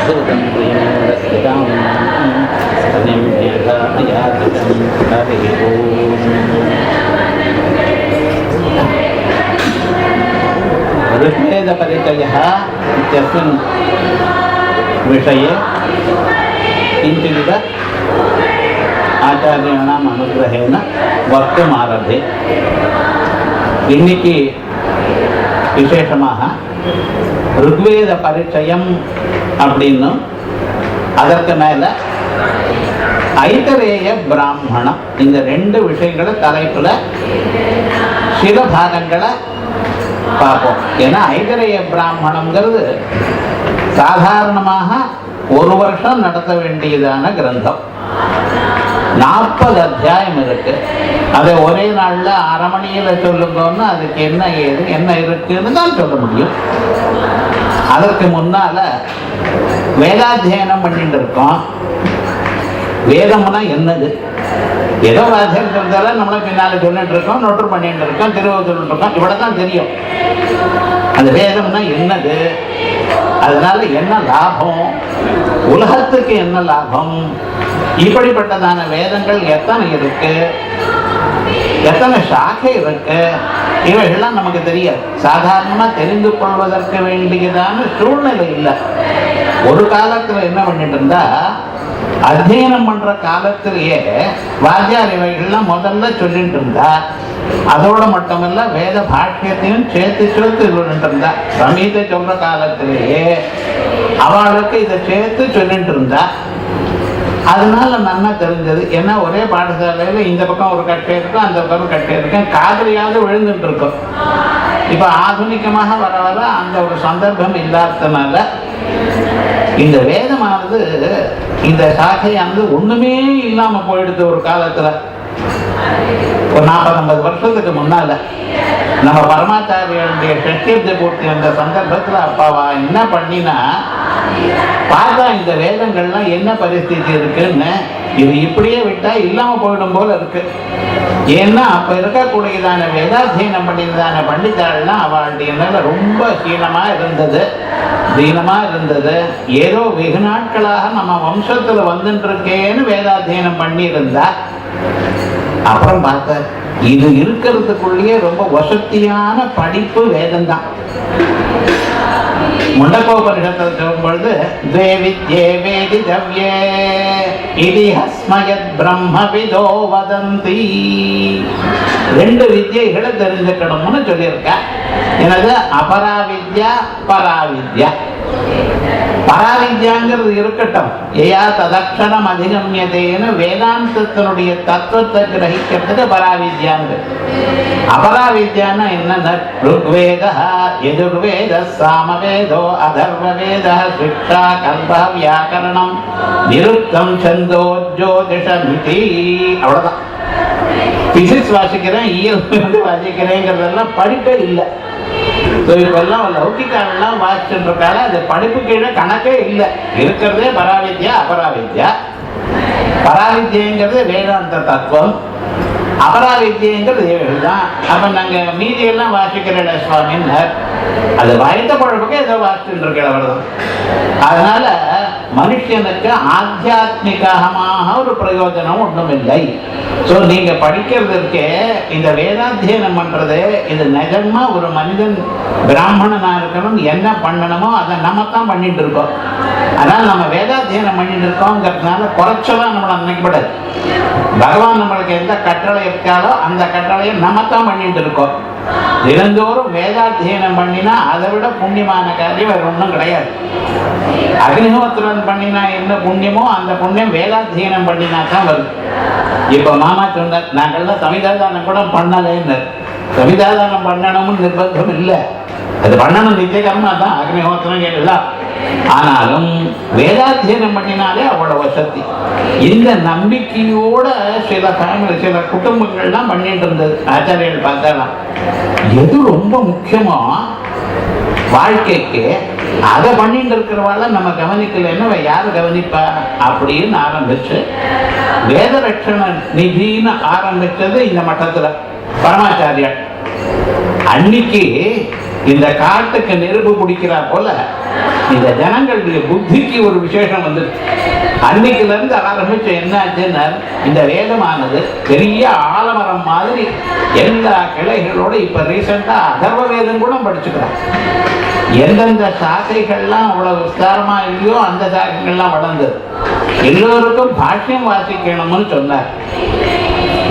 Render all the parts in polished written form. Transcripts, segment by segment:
भूतं प्रियं ऋग्वेदपरिचयः इत्यस्मिन् विषये किञ्चित् आचार्याणाम् अनुग्रहेण वक्तुम् आरभे இன்னைக்கு விசேஷமாக ருக்வேத பரிச்சயம் அப்படின்னும் அதற்கு மேல ஐதரேய பிராமணம் இந்த ரெண்டு விஷயங்களை தலைப்புல சில பாகங்களை பார்ப்போம். ஏன்னா ஐதரேய பிராமணம்ங்கிறது சாதாரணமாக ஒரு வருஷம் நடத்த வேண்டியதான கிரந்தம். 40 அத்தியாயம் இருக்கு. அதை ஒரே நாள்ல அரை மணியில சொல்லுங்கன்னா அதுக்கு என்ன இருக்குன்னு தான் சொல்ல முடியும். அதற்கு முன்னால வேதாத்தியனம் பண்ணிட்டு இருக்கோம். வேதம்னா என்னது, ஏதோ வாத்தியம் சொல்றதால நம்மள பின்னால சொல்லிட்டு இருக்கோம், நோட்டு பண்ணிட்டு இருக்கோம், திருவள்ளுவர் சொல்லிட்டு இருக்கோம், இவ்வளவுதான் தெரியும். அந்த வேதம்னா என்னது, அதனால என்ன லாபம், உலகத்துக்கு என்ன லாபம், இப்படிப்பட்டதான வேதங்கள் எத்தனை இருக்கு, எத்தனை சாக்கை இருக்கு, இவைகள்லாம் நமக்கு தெரியாது. சாதாரணமா தெரிந்து கொள்வதற்கு வேண்டியதான சூழ்நிலை இல்லை. ஒரு காலத்துல என்ன பண்ணிட்டு இருந்தா, அத்தியனம் பண்ற காலத்திலேயே வாத்தியார் இவைகள்லாம் முதல்ல சொல்லிட்டு இருந்தா, அதோட மட்டுமல்ல வேத பாஷ்யத்தையும் சேர்த்து சொல்லிட்டு இருந்தா. சமீத சொல்ற காலத்திலேயே அவளுக்கு இதை சேர்த்து சொல்லிட்டு இருந்தா. அதனால நல்லா தெரிஞ்சது. ஏன்னா ஒரே பாடசாலையில இந்த பக்கம் ஒரு கட்டை இருக்கும், அந்த பக்கம் கட்டை இருக்கும், காதலியாவது விழுந்துட்டு இருக்கும். இப்ப ஆதுனிகமாக வர வர அந்த ஒரு சந்தர்ப்பம் இல்லாததுனால இந்த வேதமானது, இந்த சாக்கையானது ஒண்ணுமே இல்லாம போயிடுது. ஒரு காலத்துல ஒரு 40-50 வருஷத்துக்கு முன்னால நம்ம பரமாச்சாரியனுடைய ஷஷ்டியப்தி பூர்த்தி அந்த சந்தர்ப்பத்துல அப்பாவா என்ன பண்ணினா பார்த்தா இந்த வேதங்கள்லாம் என்ன பரிஸ்திதி இருக்குன்னு, இது இப்படியே விட்டா இல்லாம போயிடும் போல இருக்கு. ஏன்னா அப்ப இருக்கக்கூடியதான வேதாத்தியனம் பண்ணியதான பண்டிதாள்லாம் அவளுடைய மேல ரொம்ப ஹீனமா இருந்தது, தீனமா இருந்தது. ஏதோ வெகு நாட்களாக நம்ம வம்சத்துல வந்துட்டு இருக்கேன்னு வேதாத்தியனம் பண்ணி இருந்தா, அப்புறம் பார்த்த இது இருக்கிறதுக்குள்ளேயே ரொம்ப வசதியான படிப்பு வேதம் தான். முண்டகோபனிஷத்தில் சொல்லும் பொழுது தேவித்யே வேதிதவ்யே இதிஹஸ்மயத் பிரம்மவிதோ வதந்தி, 2 வித்யைகளை தெரிஞ்சுக்கணும்னு சொல்லியிருக்க. எனது அபராவித்யா பராவித்யா. பராவித்யாங்கிறது இருக்கட்டும், ஏயா ததக்ஷரம் அதிகமியதேன்னு வேதாந்தத்தினுடைய தத்துவத்தை கிரகிக்கிறதுக்கு பராவித்யாங்க. அபராவித்யான்னா என்ன, ருக்வேத யஜுர்வேத சாமவேதோ அதர்வவேத சிக்ஷா கல்ப வியாக்கரணம் நிருத்தம் சந்தோ ஜோதிஷமிதி. அவ்வளவுதான். பிசிக்ஸ் வாசிக்கிறேன், இயல் வாசிக்கிறேங்கிறதெல்லாம் படிப்பே இல்லை. இப்பெல்லாம் லௌகிக்காரெல்லாம் வாசிச்சுட்டு இருக்காங்க, அது படிப்பு கீழே கணக்கே இல்லை. இருக்கிறதே பராவித்யா அபராவித்யா. பராவித்யங்கிறது வேதாந்த தத்துவம், அபராவித்யங்கிறது தான். அப்ப நாங்க மீதியெல்லாம் வாசிக்கிறேன் சுவாமின்னு, அது வயத்த குழப்புக்கு ஏதோ வாசிச்சுட்டு இருக்கிறவர்தான். அதனால மனுஷனுக்கு ஆத்தியாத்மிகமாக ஒரு பிரயோஜனம் ஒன்றும் இல்லை. ஸோ நீங்க படிக்கிறதுக்கே இந்த வேதாத்தியனம் பண்றது, இது நிஜமா ஒரு மனிதன் பிராமணனா இருக்கணும் என்ன பண்ணணுமோ அதை நம்ம தான் பண்ணிட்டு இருக்கோம். அதனால நம்ம வேதாத்தியனம் பண்ணிட்டு இருக்கோங்கிறதுனால குறைச்சலாம் நம்மளை நினைக்கப்படாது. பகவான் நம்மளுக்கு எந்த கட்டளை இருக்காலோ அந்த கட்டளையை நம்ம தான் பண்ணிட்டு இருக்கோம். தினந்தோறும் வேதாத்தியனம் பண்ணினா அதை விட புண்ணியமான காரியம் வேற ஒன்றும் கிடையாது. அக்னிஹோத்திரன் பண்ணினா என்ன புண்ணியமோ அந்த புண்ணியம் வேதாத்தியனம் பண்ணினா தான் வருது. இப்ப மாமா சொன்னார், நாங்கள்லாம் சமிதாதானம் கூட பண்ணலைன்னு. சமிதாதானம் பண்ணணும்னு நிர்பந்தம் இல்லை, அது பண்ணணும், நித்திய கர்மா தான், அக்னிஹோத்திரம் எல்லாம். ஆனாலும் வேதாத்தியனம் பண்ணினாலே அவ்வளவு வசதி. இந்த நம்பிக்கையோட சில ஃபேமிலி சில குடும்பங்கள்லாம் பண்ணிட்டு இருந்தது. ஆச்சாரியர்கள் பார்த்தாலாம் எது ரொம்ப முக்கியமோ வாழ்க்கைக்கு அதை பண்ணிட்டு இருக்கிறவாள் நம்ம கவனிக்கலன்னு யாரு கவனிப்பா அப்படின்னு ஆரம்பிச்சு வேத ரட்சண நிதின்னு ஆரம்பிச்சது இந்த மட்டத்துல பரமாச்சாரியார். அன்னைக்கு இந்த காட்டுக்கு நெருப்பு பிடிக்கிறா போல இந்த ஜனங்களுடைய புத்திக்கு ஒரு விசேஷம் வந்து அன்னைக்குல இருந்து ஆரம்பிச்சு என்னாச்சுன்னா இந்த வேதமானது பெரிய ஆலமரம் மாதிரி எல்லா கிளைகளோட இப்ப ரீசெண்டா அதர்வ வேதம் கூட படிச்சுக்கிறாங்க. எந்தெந்த சாக்கைகள்லாம் அவ்வளவு விஸ்தாரமா இல்லையோ அந்த சாக்கைகள்லாம் வளர்ந்தது. எல்லோருக்கும் பாஷ்யம் வாசிக்கணும்னு சொன்னார்.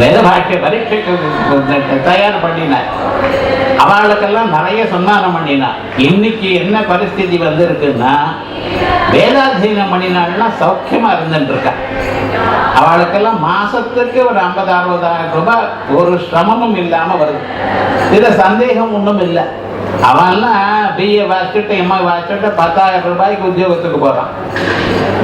வேத பாஷ்ய பரீட்சைக்கு தயார் பண்ணினார். அவளுக்கெல்லாம் நிறைய சன்னானம் பண்ணினார். இன்னைக்கு என்ன பரிஸ்திதி வந்திருக்குன்னா, வேதாத்தியனம் பண்ணினாள்னா சௌக்கியமா இருந்துட்டு இருக்கா. அவளுக்கெல்லாம் மாசத்துக்கு ஒரு 50,000-60,000 ரூபாய் ஒரு சிரமமும் இல்லாம வருது. இதுல சந்தேகம் ஒன்றும் இல்லை. அவன்லாம் பிஏ வாசிச்சுட்டு எம்ஏ வாசிச்சுட்டு 10,000 ரூபாய்க்கு உத்தியோகத்துக்கு போறான்.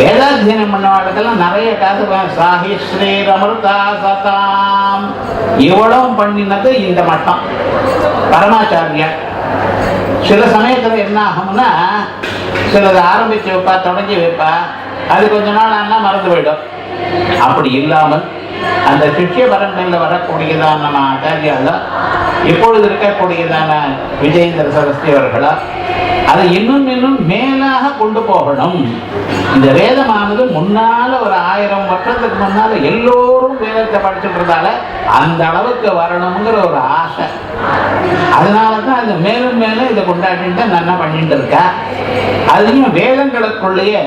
வேதாத்தியனம் பண்ணவாளுக்கெல்லாம் நிறைய காசு. சாஹி ஸ்ரீரமிருதா சதாம் இவ்வளவு பண்ணினது இந்த மட்டம் பரமாச்சாரியா. சில சமயத்துல என்ன ஆகும்னா, சிலது ஆரம்பிச்சு வைப்பா, தொடங்கி வைப்பா, அது கொஞ்ச நாள் ஆனா மறந்து போயிடும். அப்படி இல்லாமல் அந்த சிஷ்ய பரம்பரையில் வரக்கூடியதான நம்ம ஆச்சாரியால இப்பொழுது இருக்கக்கூடியதான விஜயேந்திர சரஸ்வதி அவர்களா அதை இன்னும் மேலாக கொண்டு போகணும். இந்த வேதமானது முன்னால ஒரு 1000 வருஷத்துக்கு முன்னால எல்லோரும் வேதத்தை படிச்சுட்டு இருந்தால அந்த அளவுக்கு வரணுங்கிற ஒரு ஆசை. அதனாலதான் அது மேலும் மேலும் இதை கொண்டாடிட்டு நல்லா பண்ணிட்டு இருக்கா. அதுலயும் வேதங்களுக்குள்ளேயே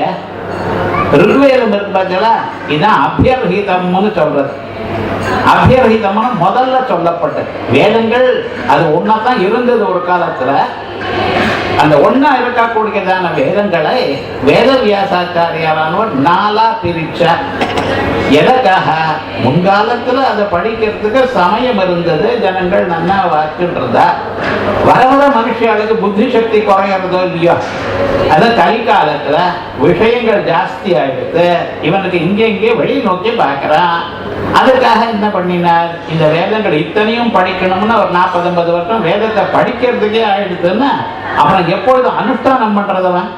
ருக்வேதம் இருக்கு பார்த்தீங்களா, இதான் அபியர்ஹிதம்னு சொல்றது. அபியர்ஹிதம்னு முதல்ல சொல்லப்பட்டது. வேதங்கள் அது ஒன்னாதான் இருந்தது ஒரு காலத்துல. அந்த ஒன்னா இருக்கக்கூடியதான வேதங்களை வேத வியாசாச்சாரியாரானவர் 4 பிரிச்சார். எதற்காக? முன்காலத்துல அதை படிக்கிறதுக்கு சமயம் இருந்தது, ஜனங்கள் நல்லா வாசிச்சுட்டு இருந்தா. வர வர மனுஷர்களுக்கு புத்தி சக்தி குறையறதோ இல்லையோ, அது கலிகாலத்துல விஷயங்கள் ஜாஸ்தி ஆயிடுது. இவனுக்கு இங்கே வெளி நோக்கி பார்க்கிறான். அதுக்காக என்ன பண்ணினார், இந்த வேதங்கள் இத்தனையும் படிக்கணும்னு ஒரு 40-50 வருஷம் வேதத்தை படிக்கிறதுக்கே ஆயிடுதுன்னா அப்புறம் எப்பொழுதும் அனுஷ்டானம் பண்றதவன்.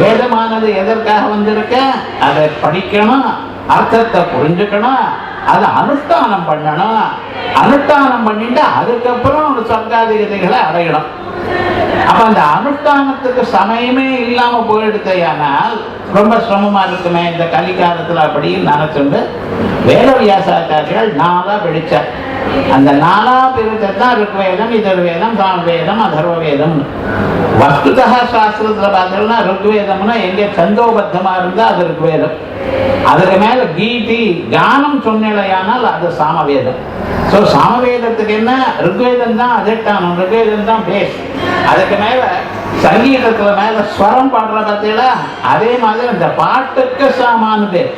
வேதமானது எதற்காக வந்திருக்க, அதை படிக்கணும், அர்த்தத்தை புரிஞ்சுக்கணும், அதை அனுஷ்டானம் பண்ணணும். அனுஷ்டானம் பண்ணிட்டு அதுக்கப்புறம் ஒரு சொர்க்காதிகதைகளை அடையணும். அப்ப அந்த அனுஷ்டானத்துக்கு சமயமே இல்லாம போயிடுத்தையானால் ரொம்ப சிரமமா இருக்குமே இந்த கலிகாலத்துல அப்படின்னு நினைச்சுண்டு வேத வியாசாச்சாரியால் 4 பிடிச்சார். அந்த 4 பிரித்ததான் ருக்வேதம், இதர்வேதம், சாமவேதம், அதர்வ வேதம். வஸ்துதா சாஸ்திரத்துல பார்த்தோம்னா ருக்வேதம்னா எங்க சந்தோபத்தமா இருந்தா அது ருக்வேதம். அதுக்கு மேல கீதி கானம் சொன்னிலையானால் அது சாமவேதம். சோ சாமவேதத்துக்கு என்ன, ருக்வேதம் தான் அதிஷ்டானம், ருக்வேதம் தான் பேஸ். அதுக்கு மேல சங்கீதத்துல மேல ஸ்வரம் பாடுற பார்த்தீங்களா, அதே மாதிரி இந்த பாட்டுக்கு சாமானு பேர்.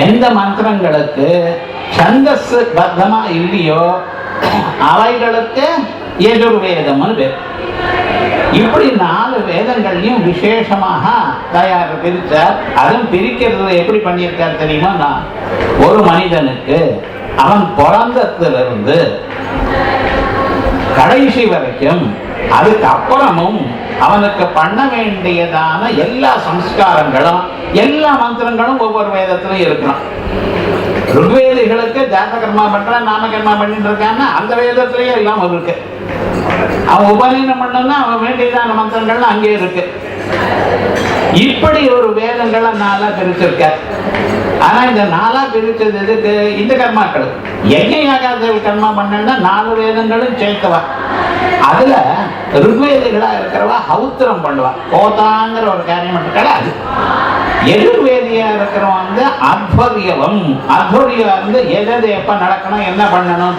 எந்த மந்திரங்களுக்கு சந்தஸ் பத்தமா இல்லையோ அவைகளுக்கு எஜுர்வேதம்னு பேர். இப்படி 4 வேதங்கள்லையும் விசேஷமாக தயார் பிரிச்சார். அதுவும் பிரிக்கிறது எப்படி பண்ணியிருக்கார் தெரியுமா, நான் ஒரு மனிதனுக்கு அவன் பிறந்தத்திலிருந்து கடைசி வரைக்கும் அதுக்கு அப்புறமும் அவனுக்கு பண்ண வேண்டியதான எல்லா சம்ஸ்காரங்களும் எல்லா மந்திரங்களும் ஒவ்வொரு வேதத்திலும் இருக்கணும். ருக்வேதிகளுக்கு ஜாதகர்மா பண்றான், நாமகர்மா பண்ணிட்டு இருக்கான்னா அந்த வேதத்திலேயே எல்லாம் இருக்கு. அவன் உபநயனம் பண்ணா அவன் வேண்டியதான மந்திரங்கள்லாம் அங்கே இருக்கு. இப்படி ஒரு வேதங்களை 4 பிரிச்சிருக்க. ஆனா இந்த 4 பிரிச்சது எதுக்கு, இந்த கர்மாக்கள் யஜ்ஞ கர்மா பண்ணா 4 வேதங்களும் சேர்த்தவா. அதுல ருக்வேதிகளா இருக்கிறவா ஹவுத்திரம் பண்ணுவா, கோதாங்கிற ஒரு காரியம் கிடையாது. எதிர்வேதியா இருக்கிறவன் வந்து அத்வரியவம், அத்வரியா வந்து எது எப்ப நடக்கணும் என்ன பண்ணணும்.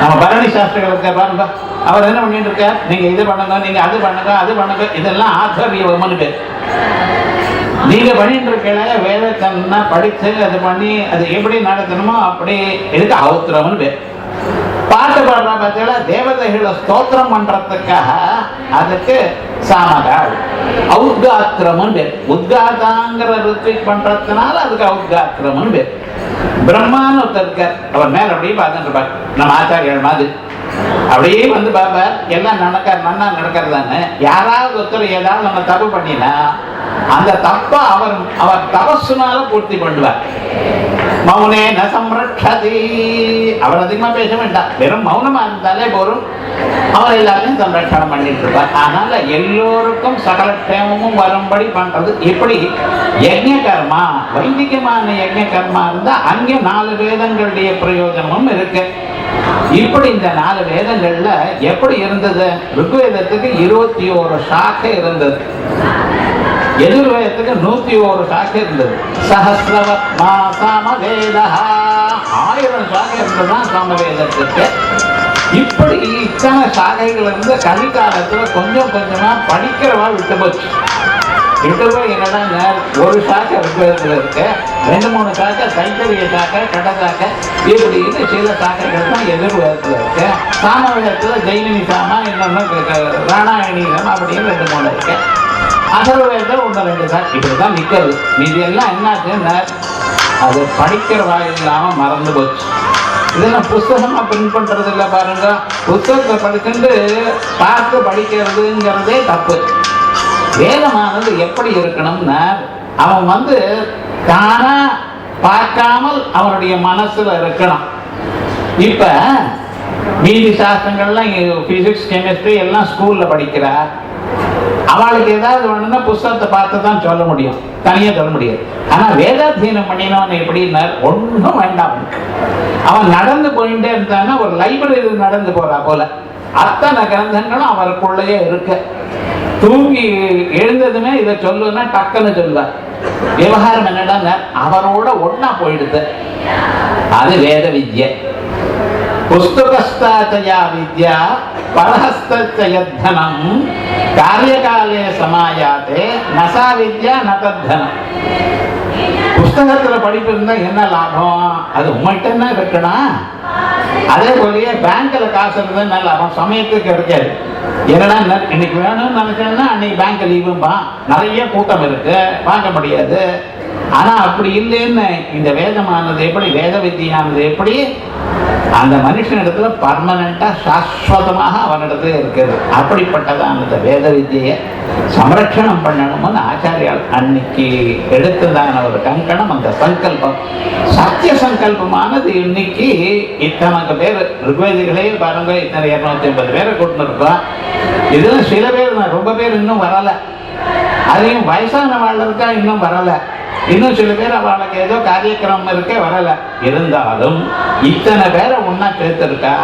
நம்ம பரணி சாஸ்திரிகளுக்கு பாருங்க, அவர் என்ன பண்ணிட்டு இருக்கார், நீங்க இது பண்ணுங்க, நீங்க அது பண்ணுங்க, அது பண்ணுங்க, இதெல்லாம் ஆத்வரியவம்னு பேர். நீங்க பண்ணிட்டு இருக்க வேதத்தை படிச்சு அது பண்ணி அது எப்படி நடத்தணுமோ அப்படி இதுக்கு அவுத்திரம்னு பேர். பாட்டு பாடுறா பார்த்தீங்களா, தேவதைகளை ஸ்தோத்திரம் பண்றதுக்காக அதுக்கு சாமகால் ஔத்காத்திரம்னு பேர். உத்காதாங்கிற ரித்விக் பண்றதுனால அதுக்கு ஔத்காத்திரம்னு பேர். பிரம்மான்னு ஒருத்தர் இருக்கார், அவர் மேல அப்படியே பார்த்துட்டு இருப்பார், நம்ம ஆச்சாரியர்கள் மாதிரி அப்படியே வந்து பார்ப்பார். எல்லாம் நன்னா நடக்கிறதான்னு. யாராவது ஒருத்தர் ஏதாவது நம்ம தப்பு பண்ணினா அந்த தப்ப அவர் தபசுனால பூர்த்தி பண்ணுவார். மௌனேன சம்ரக்ஷதி. அவர் அதிகமா பேச வேண்டாம், வெறும் மௌனமா இருந்தாலே போரும், அவர் எல்லாத்தையும் சம்ரட்சணம் பண்ணிட்டு இருப்பார். அதனால எல்லோருக்கும் சகல க்ஷேமமும் வரும்படி பண்றது. இப்படி யஜ்ஞ கர்மா, வைதிகமான யஜ்ஞ கர்மா இருந்தா அங்கே 4 வேதங்களுடைய பிரயோஜனமும் இருக்கு. இப்படி இந்த 4 வேதங்கள்ல எப்படி இருந்தது? ருக்வேதத்துக்கு 21 சாக்கை இருந்தது, எதிர்வேதத்துக்கு 101 சாக்கை இருந்தது. சஹஸ்ரவத்மா சாமவேதா, 1000 சாக்கை இருந்ததுதான் சாமவேதத்துக்கு. இப்படி இத்தனை சாகைகள் இருந்து கலிகாலத்துல கொஞ்சம் கொஞ்சமா படிக்கிறவா விட்டு போச்சு. விட்டு போய் என்னடா, ஒரு சாக்கை ருக்வேதத்துல இருக்கு, 2-3 சாக்கை தைத்தரிய சாக்கை, கட சாக்கை, இப்படின்னு சில சாக்கைகள் தான் எதிர்வேதத்துல இருக்கு. சாமவேதத்துல ஜெயினி சாமா, இன்னொன்னு ராணாயணி சாமா, அப்படின்னு 2-3 இருக்கு. அசர்வேதத்தில் 1-2 சாக்கை இப்படிதான் நிக்கிறது. மீதி எல்லாம் என்னாச்சுன்னா அது படிக்கிறவா இல்லாம மறந்து போச்சு. இதெல்லாம் புஸ்தகமா பிரிண்ட் பண்றது இல்லை பாருங்க. புத்தகத்தை படிச்சுட்டு பார்த்து படிக்கிறதுங்கிறதே தப்பு. வேதமானது எப்படி இருக்கணும்னா, அவன் தானா பார்க்காமல் அவனுடைய மனசுல இருக்கணும். இப்ப மீதி சாஸ்திரங்கள்லாம் பிசிக்ஸ், கெமிஸ்ட்ரி எல்லாம் ஸ்கூல்ல படிக்கிறா. அவளுக்கு ஏதாவது வேணும்னா புஸ்தகத்தை பார்த்து தான் சொல்ல முடியும், தனியா சொல்ல முடியாது. ஆனா வேதாத்தியனம் பண்ணினவன் எப்படின்னா ஒன்றும் வேண்டாம், அவன் நடந்து போயிட்டே இருந்தான்னா ஒரு லைப்ரரி நடந்து போறா போல அத்தனை கிரந்தங்களும் அவருக்குள்ளேயே இருக்கு. தூங்கி எழுந்ததுமே இதை சொல்லுன்னா டக்குன்னு சொல்லுவார். விவகாரம் என்னடா, அவரோட ஒன்னா போயிடுது. அது வேத வித்யை. புஸ்தகஸ்தாச்சயா வித்யா பரஹஸ்தச்சயத்தனம் காரியகாலே சமாயாதே நசா வித்யா நதத்தனம். புஸ்தகத்துல படிப்பு இருந்தா என்ன லாபம்? அது உங்கள்கிட்ட இருக்கணும். அதே போலயே பேங்க்ல காசு இருந்தா என்ன லாபம்? சமயத்துக்கு கிடைக்காது. என்னடா இன்னைக்கு வேணும்னு நினைச்சேன்னா அன்னைக்கு பேங்க் லீவும்பா, நிறைய கூட்டம் இருக்கு, வாங்க முடியாது. ஆனா அப்படி இல்லைன்னு இந்த வேதமானது எப்படி, வேத வித்தியானது எப்படி அந்த மனுஷனிடத்துல பர்மனண்டா சாஸ்வதமாக அவனிடத்துல இருக்கிறது. அப்படிப்பட்டதான் அந்த வேத வித்தியை சம்ரட்சணம் பண்ணணும்னு ஆச்சாரியால் அன்னைக்கு எடுத்ததான ஒரு கங்கணம், அந்த சங்கல்பம், சத்திய சங்கல்பமானது. இன்னைக்கு இத்தனை பேர் ருக்வேதிகளே பாருங்க, இத்தனை 250 பேரை கூட்டின்னு இருக்கோம். இதுல சில பேர், ரொம்ப பேர் இன்னும் வரல. அதையும் வயசான வாழ்க்கா இன்னும் வரல. இன்னும் சில பேர் அவளுக்கு ஏதோ காரியக்கிரமம் இருக்கே வரல. இருந்தாலும் இத்தனை பேரை ஒன்னா சேர்த்திருக்கா.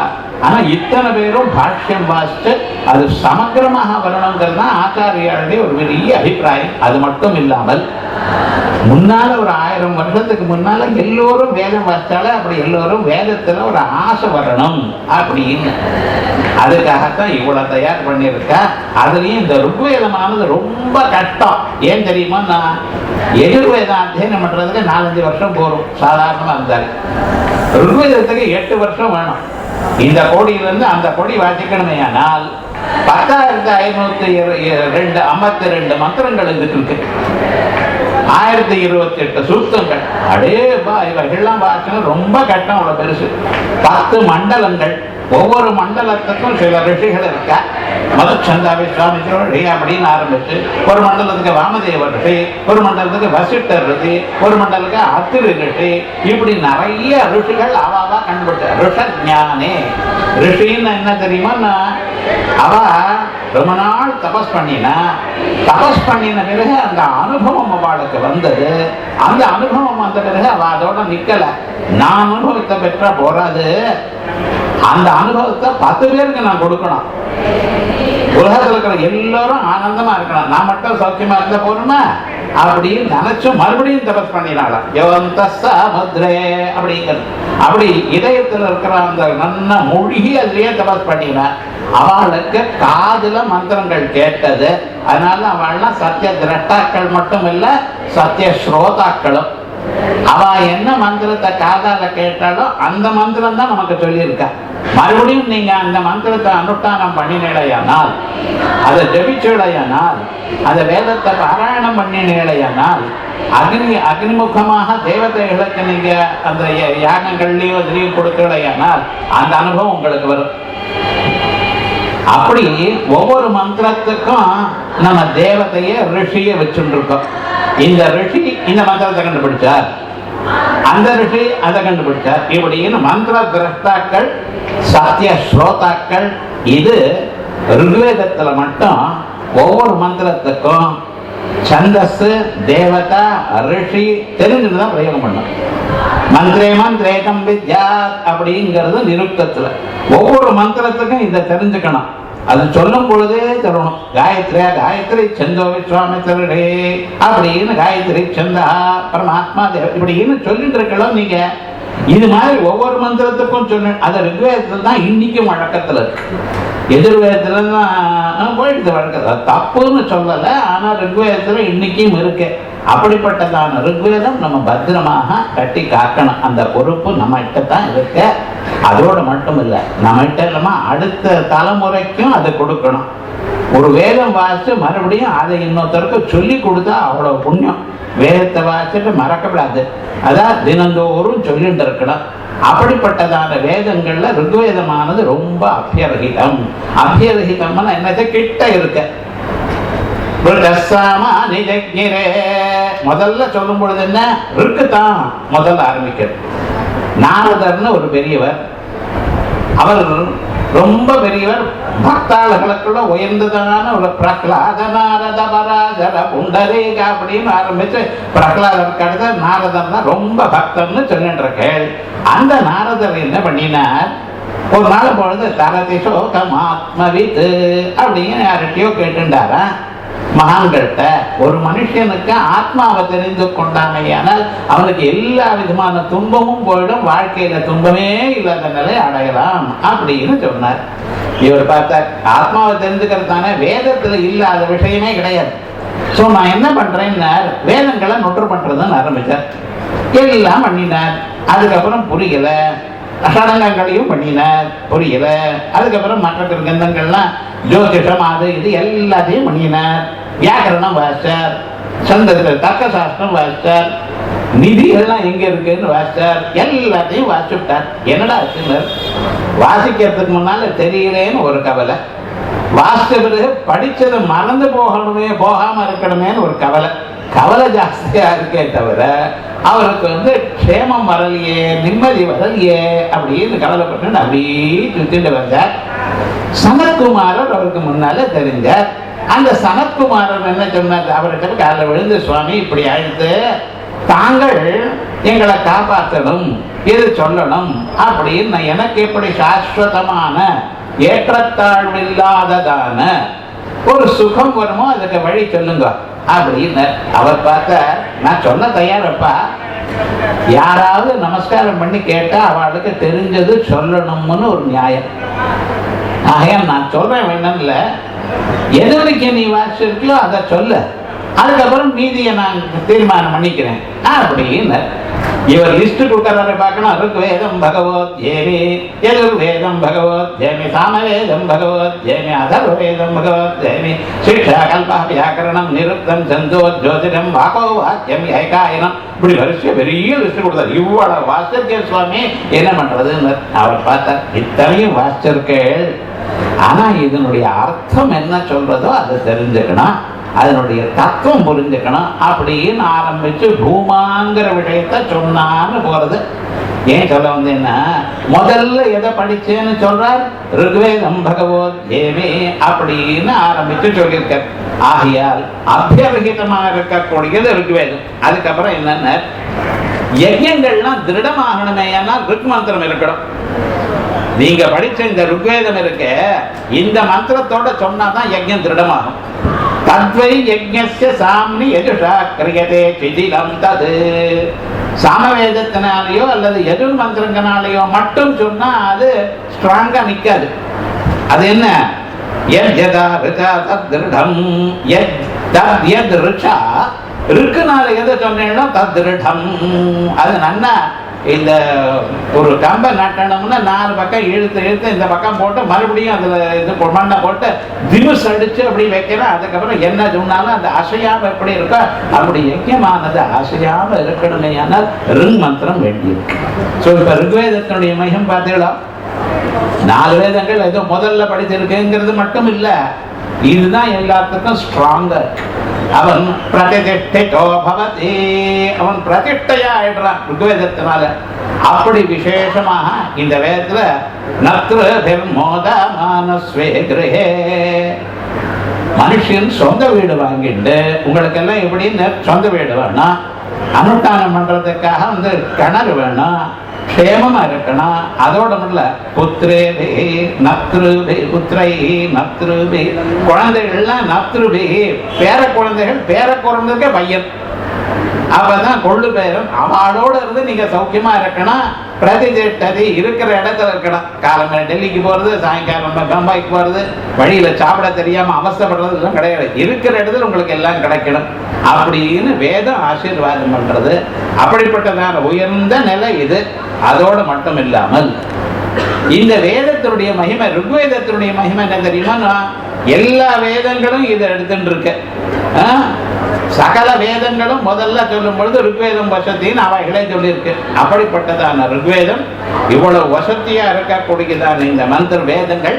ஆனா இத்தனை பேரும் பாஷ்யம் வாசிச்சு அது சமக்கிரமாக வரணுங்கிறது தான் ஆச்சாரியாளுடைய ஒரு பெரிய அபிப்பிராயம். அது மட்டும் இல்லாமல் முன்னால ஒரு 1000 வருஷத்துக்கு முன்னால எல்லோரும் வேதம் வாசிச்சாலே அப்படி எல்லோரும் வேதத்துல ஒரு ஆசை வரணும் அப்படின்னு, அதுக்காகத்தான் இவ்வளவு தயார் பண்ணியிருக்கா. அதுலயும் இந்த ருக்வேதமானது ரொம்ப கஷ்டம். ஏன் தெரியுமா, நான் எதிர்வேதம் அத்தியனம் பண்றதுக்கு 4-5 வருஷம் போரும் சாதாரணமா இருந்தாரு. ருக்வேதத்துக்கு 8 வருஷம் வேணும். இந்த கோடியிலிருந்து அந்த கோடி வாசிக்கணுமே. ஆனால் 10,552 மந்திரங்கள் இதுக்கு இருக்கு. 1028 சூக்தங்கள். அடேபா, இவர்கள்லாம் வாசிக்கணும் ரொம்ப கட்டம். அவ்வளவு பெருசு. 10 மண்டலங்கள். ஒவ்வொரு மண்டலத்துக்கும் சில ரிஷிகள் இருக்கா. மதுச்சந்தா விஸ்வாமித்ரி அப்படின்னு ஆரம்பிச்சு ஒரு மண்டலத்துக்கு வாமதேவ ரிஷி, ஒரு மண்டலத்துக்கு வசிஷ்டர் ரிஷி, ஒரு மண்டலத்துக்கு அத்திரி ரிஷி, இப்படி நிறைய ரிஷிகள் அவாவா கண்டுபிடிச்ச ரிஷஞானே. ரிஷின்னு என்ன தெரியுமா, அவ ரொம்ப நாள் தபஸ் பண்ணினா, தபஸ் பண்ணின பிறகு அந்த அனுபவம் அவளுக்கு வந்தது. அந்த அனுபவம் வந்த பிறகு அவ அதோட நிக்கல. நான் அனுபவத்தை பெற்ற போறாது, அந்த அனுபவத்தை 10 பேருக்கு நான் கொடுக்கணும். உலகத்தில் இருக்கிற எல்லாரும் ஆனந்தமா இருக்கணும், நான் மட்டும் சௌக்கியமா இருந்த போறோமா அப்படின்னு நினைச்சு மறுபடியும் தபஸ் பண்ணினாலாம். அப்படிங்கிறது அப்படி இதயத்தில் இருக்கிற அந்த நல்ல மொழிகி அதுலயே தபஸ் பண்ணினா. அவளுக்கு காதுல மந்திரங்கள் கேட்டது. அதனால அவள்லாம் சத்திய திரஷ்டாக்கள் மட்டும் இல்ல, சத்திய ஸ்ரோதாக்களும். அவ என்ன மந்திரத்தை காதால கேட்டாலோ அந்த மந்திரம் தான் நமக்கு சொல்லியிருக்கா. மறுபடியும் நீங்க அந்த மந்திரத்தை அனுஷ்டானம் பண்ணினேடையானால், அதை ஜபிச்சேடையானால், அந்த வேதத்தை பாராயணம் பண்ணினேடையானால், அக்னிமுகமாக தேவதைகளுக்கு நீங்க அந்த யாகங்கள்லயோ இதுலயும் கொடுக்கலையானால் அந்த அனுபவம் உங்களுக்கு வரும். அப்படி ஒவ்வொரு மந்திரத்துக்கும் நம்ம தேவதைய ரிஷிய வச்சுருக்கோம். இந்த ரிஷி இந்த மந்திரத்தை கண்டுபிடிச்சார், அந்த ரிஷி அதை கண்டுபிடிச்சார். இப்படின்னு மந்திர திரஷ்டாக்கள், சத்திய ஸ்ரோதாக்கள். இது ருக்வேதத்துல மட்டும் ஒவ்வொரு மந்திரத்துக்கும் சந்தஸ், தேவதா, ரிஷி தெரிஞ்சுதான் பிரயோகம் பண்ணும். மந்திரே மந்திரேகம் வித்யாத் அப்படிங்கிறது நிருக்தத்துல. ஒவ்வொரு மந்திரத்துக்கும் இதை தெரிஞ்சுக்கணும். அது சொல்லும் பொழுதே சொல்லணும். காயத்ரியா காயத்ரி சந்தோ விஸ்வாமித்திரே அப்படின்னு காயத்ரி சந்தா பரமாத்மா தேவ இப்படின்னு சொல்லிட்டு இருக்கலாம். நீங்க இது மாதிரி ஒவ்வொரு மந்திரத்துக்கும் சொன்ன அது ரிக்வேதத்துல தான் இன்னைக்கும் வழக்கத்துல இருக்கு. எதிர்வேதத்துல தான் போயிடுது வழக்கத்துல. தப்புன்னு சொல்லல, ஆனா ரிக்வேதத்துல இன்னைக்கும் இருக்கு. அப்படிப்பட்டதான ரிக்வேதம் நம்ம பத்திரமாக கட்டி காக்கணும். அந்த பொறுப்பு நம்ம கிட்ட தான் இருக்கு. அதோடு மட்டும் இல்லை, நம்ம கிட்ட இல்லாம அடுத்த தலைமுறைக்கும் அதை கொடுக்கணும். ஒரு வேதம் வாசிச்சு மறுபடியும் அதை இன்னொருத்தருக்கு சொல்லி கொடுத்தா அவ்வளவு புண்ணியம். வேதத்தை வாசிட்டு மறக்கப்படாது. அதான் தினந்தோறும் சொல்லிட்டு இருக்கணும். அப்படிப்பட்டதான வேதங்கள்ல ருக்வேதமானது ரொம்ப அபியர்ஹிதம். அபியர்ஹிதம்னா என்னது? கிட்ட இருக்க. முதல்ல சொல்லும் பொழுது என்ன இருக்குதான் முதல்ல ஆரம்பிக்கிறது. நாரதர்னு ஒரு பெரியவர், அவர் ரொம்ப பெரியவர். பக்தாளர்களுக்குள்ள உயர்ந்ததான ஒரு பிரகலாத நாரத பராசர புண்டரீக அப்படின்னு ஆரம்பிச்சு பிரகலாதருக்கு அடுத்த நாரதர் தான் ரொம்ப பக்தம்னு சொல்லிட்டு இருக்கேன். அந்த நாரதர் என்ன பண்ணினார், ஒரு நாள் பொழுது தரதி சோகம் ஆத்மவித்து அப்படின்னு யார்கிட்டயோ கேட்டுண்டாரா மகான்கள்கிட்ட. ஒரு மனுஷனுக்கு ஆத்மாவை தெரிந்து கொண்டாமையானால் அவனுக்கு எல்லா விதமான துன்பமும் போயிடும், வாழ்க்கையில துன்பமே இல்லாத நிலை அடையலாம் அப்படின்னு சொன்னார். இவர் பார்த்தார், ஆத்மாவை தெரிஞ்சுக்கிறதானே வேதத்துல இல்லாத விஷயமே கிடையாது. சோ நான் என்ன பண்றேன்னா வேதங்களை நொற்று பண்றதுன்னு ஆரம்பிச்சார். எல்லாம் பண்ணினார். அதுக்கப்புறம் புரியல. சடங்கங்களையும் பண்ணினார், புரியல. அதுக்கப்புறம் மற்ற கிரந்தங்கள்லாம் ஜோதிஷம் அது இது எல்லாத்தையும் பண்ணினார். வியாக்கரணம் வாசிச்சார், சந்தத்தில் தர்க்க சாஸ்திரம் வாசிச்சார், நிதிகள்லாம் எங்க இருக்குன்னு வாசிச்சார். எல்லாத்தையும் வாசிச்சுட்டார். என்னடா ஆச்சுன்னார், வாசிக்கிறதுக்கு முன்னால தெரியலேன்னு ஒரு கவலை, வாசிச்ச பிறகு படிச்சதை மறந்து போகாம இருக்கணுமேன்னு ஒரு கவலை. கவலை ஜாஸ்தியா இருக்கே தவிர அவருக்கு க்ஷேமம் வரலையே, நிம்மதி வரலையே அப்படின்னு கவலைப்பட்டு அப்படியே சுத்திட்டு வந்தார். சனத்குமாரர் அவருக்கு முன்னால தெரிஞ்சார். அந்த சனத்குமாரர் என்ன சொன்னார், அவர்கிட்ட காலைல விழுந்து, சுவாமி இப்படி ஆயிடுத்து, தாங்கள் எங்களை காப்பாற்றணும், இது சொல்லணும் அப்படின்னு எனக்கு எப்படி சாஸ்வதமான ஏற்றத்தாழ்வில்லாததான ஒரு சுகம் வருமோ அதுக்கு வழி சொல்லுங்க அப்படின்னு. அவர் பார்த்த, நான் சொல்ல தயாரப்பா, யாராவது நமஸ்காரம் பண்ணி கேட்டா அவளுக்கு தெரிஞ்சது சொல்லணும்னு ஒரு நியாயம். ஆகையால் நான் சொல்றேன் வேணும்ல, எது வரைக்கும் நீ வாசிச்சிருக்கியோ அதை சொல்ல, அதுக்கப்புறம் மீதியை நான் தீர்மானம் பண்ணிக்கிறேன் அப்படின்னு. இவர் லிஸ்ட் கொடுக்கறாரு பார்க்கணும். ருக்வேதம் பகவத் ஜேமி, யஜுர்வேதம் பகவத் ஜேமி, சாமவேதம் பகவத் ஜேமி, அதர்வேதம் பகவத் ஜேமி, சிக்ஷா கல்பா வியாக்கரணம் நிருக்தம் சந்தோ ஜோதிடம் வாக்கோ வாக்கியம் ஏகாயனம், இப்படி வரிசை பெரிய லிஸ்ட் கொடுத்தாரு. இவ்வளவு வாசிச்சிருக்கேன் சுவாமி, என்ன பண்றதுன்னு அவர் பார்த்தார். இத்தனையும் வாசிச்சிருக்கேன், ஆனா இதனுடைய அர்த்தம் என்ன சொல்றதோ அதை தெரிஞ்சுக்கணும், அதனுடைய தத்துவம் புரிஞ்சுக்கணும் அப்படின்னு ஆரம்பிச்சு பூமாங்கிற விஷயத்த சொன்னான்னு போறது. ஏன் சொல்ல வந்தேன்னா, முதல்ல எதை படிச்சேன்னு சொல்றார், ருக்வேதம் பகவத் ஜேமி அப்படின்னு ஆரம்பிச்சு சொல்லியிருக்க. ஆகையால் அபியர்ஹிதமாக இருக்கக்கூடியது ருக்வேதம். அதுக்கப்புறம் என்னன்னா, யஜ்யங்கள்லாம் திருடமாகணுமே, ஏன்னா ருக் மந்திரம் இருக்கணும். நீங்க படிச்ச இந்த ருக்வேதம் இருக்க, இந்த மந்திரத்தோட சொன்னாதான் யஜ்யம் திருடமாகும். தத்வை யஜ்ஞஸ்ய சாம்னி யஜுஷா கிரியதே சிதிலம் தது. சாமவேதத்தினாலேயோ அல்லது யஜுர் மந்திரங்கனாலேயோ மட்டும் சொன்னா அது ஸ்ட்ராங்கா நிக்காது. அது என்ன, யஜ்யதா ரிச்சா தத் திருடம், யத் ரிச்சா, ருக்குனால எதை சொன்னீங்கன்னா தத் திருடம். அது நன்னா இந்த ஒரு கம்பை நட்டணும்னா 4 பக்கம் இழுத்து இந்த பக்கம் போட்டு மறுபடியும் அதுல இது மண்ணை போட்டு திமுஸ் அடிச்சு அப்படி வைக்கிறோம். அதுக்கப்புறம் என்ன சொன்னாலும் அந்த அசையாம எப்படி இருக்கோ அப்படி யஜ்யமானது அசையாம இருக்கணுமே, ஆனால் ரிங் மந்திரம் வேண்டியிருக்கு. ஸோ இப்ப ருக்வேதத்தினுடைய மையம் பார்த்தீங்களா, 4 வேதங்கள் ஏதோ முதல்ல படிச்சிருக்குங்கிறது மட்டும் இல்லை, இதுதான் எல்லாத்துக்கும் ஸ்ட்ராங்கா. அவன் பிரதிஷ்டிதோ பவதி, அவன் பிரதிஷ்டையா ஆயிடுறான் ருக்வேதத்தினால. அப்படி விசேஷமாக இந்த வேதத்துல நத்ருமோதமானஸ்வே கிரஹே, மனுஷன் சொந்த வீடு வாங்கிட்டு உங்களுக்கெல்லாம் எப்படின்னு சொந்த வீடு வேணும், அனுஷ்டானம் பண்றதுக்காக கிணறு வேணும், க்ஷேமமா இருக்கணும். அதோட முடியல புத்திரேபி நத்ருபி, புத்திரைஹி நத்ருபி, குழந்தைகள்லாம் நத்ருபி, பேர குழந்தைகள், பேர குழந்தைக்கே பையன், அப்பதான் கொள்ளு பேரும். அவளோட இருந்து நீங்க சௌக்கியமா இருக்கணும். பிரதிஷ்டதி இருக்கிற இடத்துல இருக்கணும். காலமே டெல்லிக்கு போறது, சாயங்காலம் பம்பாய்க்கு போறது, வழியில சாப்பிட தெரியாம அவசப்படுறது எல்லாம் கிடையாது. இருக்கிற இடத்துல உங்களுக்கு எல்லாம் கிடைக்கணும் அப்படின்னு வேதம் ஆசீர்வாதம் பண்றது. அப்படிப்பட்டதான உயர்ந்த நிலை இது. அதோட மட்டும் இல்லாமல் இந்த வேதத்தினுடைய மகிமை, ருக்வேதத்தினுடைய மகிமை என்ன தெரியுமா? எல்லா வேதங்களும் இதை எடுத்துட்டு இருக்கு. சகல வேதங்களும் முதல்ல சொல்லும் பொழுது ருக்வேதம் வசத்தின்னு அவைகளே சொல்லியிருக்கு. அப்படிப்பட்டதான ருக்வேதம் இவ்வளவு வசதியா இருக்கக்கூடியதான இந்த மந்திர வேதங்கள்.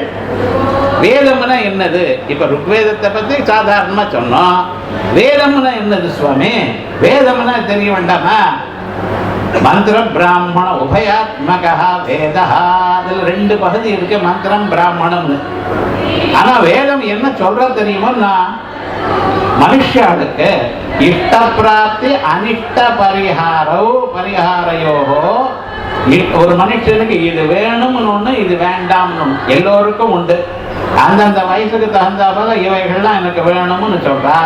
வேதம்னா என்னது? இப்ப ருக்வேதத்தை பத்தி சாதாரணமா சொன்னோம். வேதம்னா என்னது சுவாமி? வேதம்னா தெரிய வேண்டாமா? மந்திர பிராமண உபயாத்மகா வேதா. அதுல ரெண்டு பகுதி இருக்கு, மந்திரம் பிராமணம்னு. ஆனா வேதம் என்ன சொல்ற தெரியுமா? மனுஷாளுக்கு இஷ்ட பிராப்தி அனிஷ்ட பரிகாரையோகோ. ஒரு மனுஷனுக்கு இது வேணும்னு ஒண்ணு, இது வேண்டாம்னு ஒண்ணு எல்லோருக்கும் உண்டு. அந்தந்த வயசுக்கு தகுந்தாப்ப இவைகள்லாம் எனக்கு வேணும்னு சொல்றா,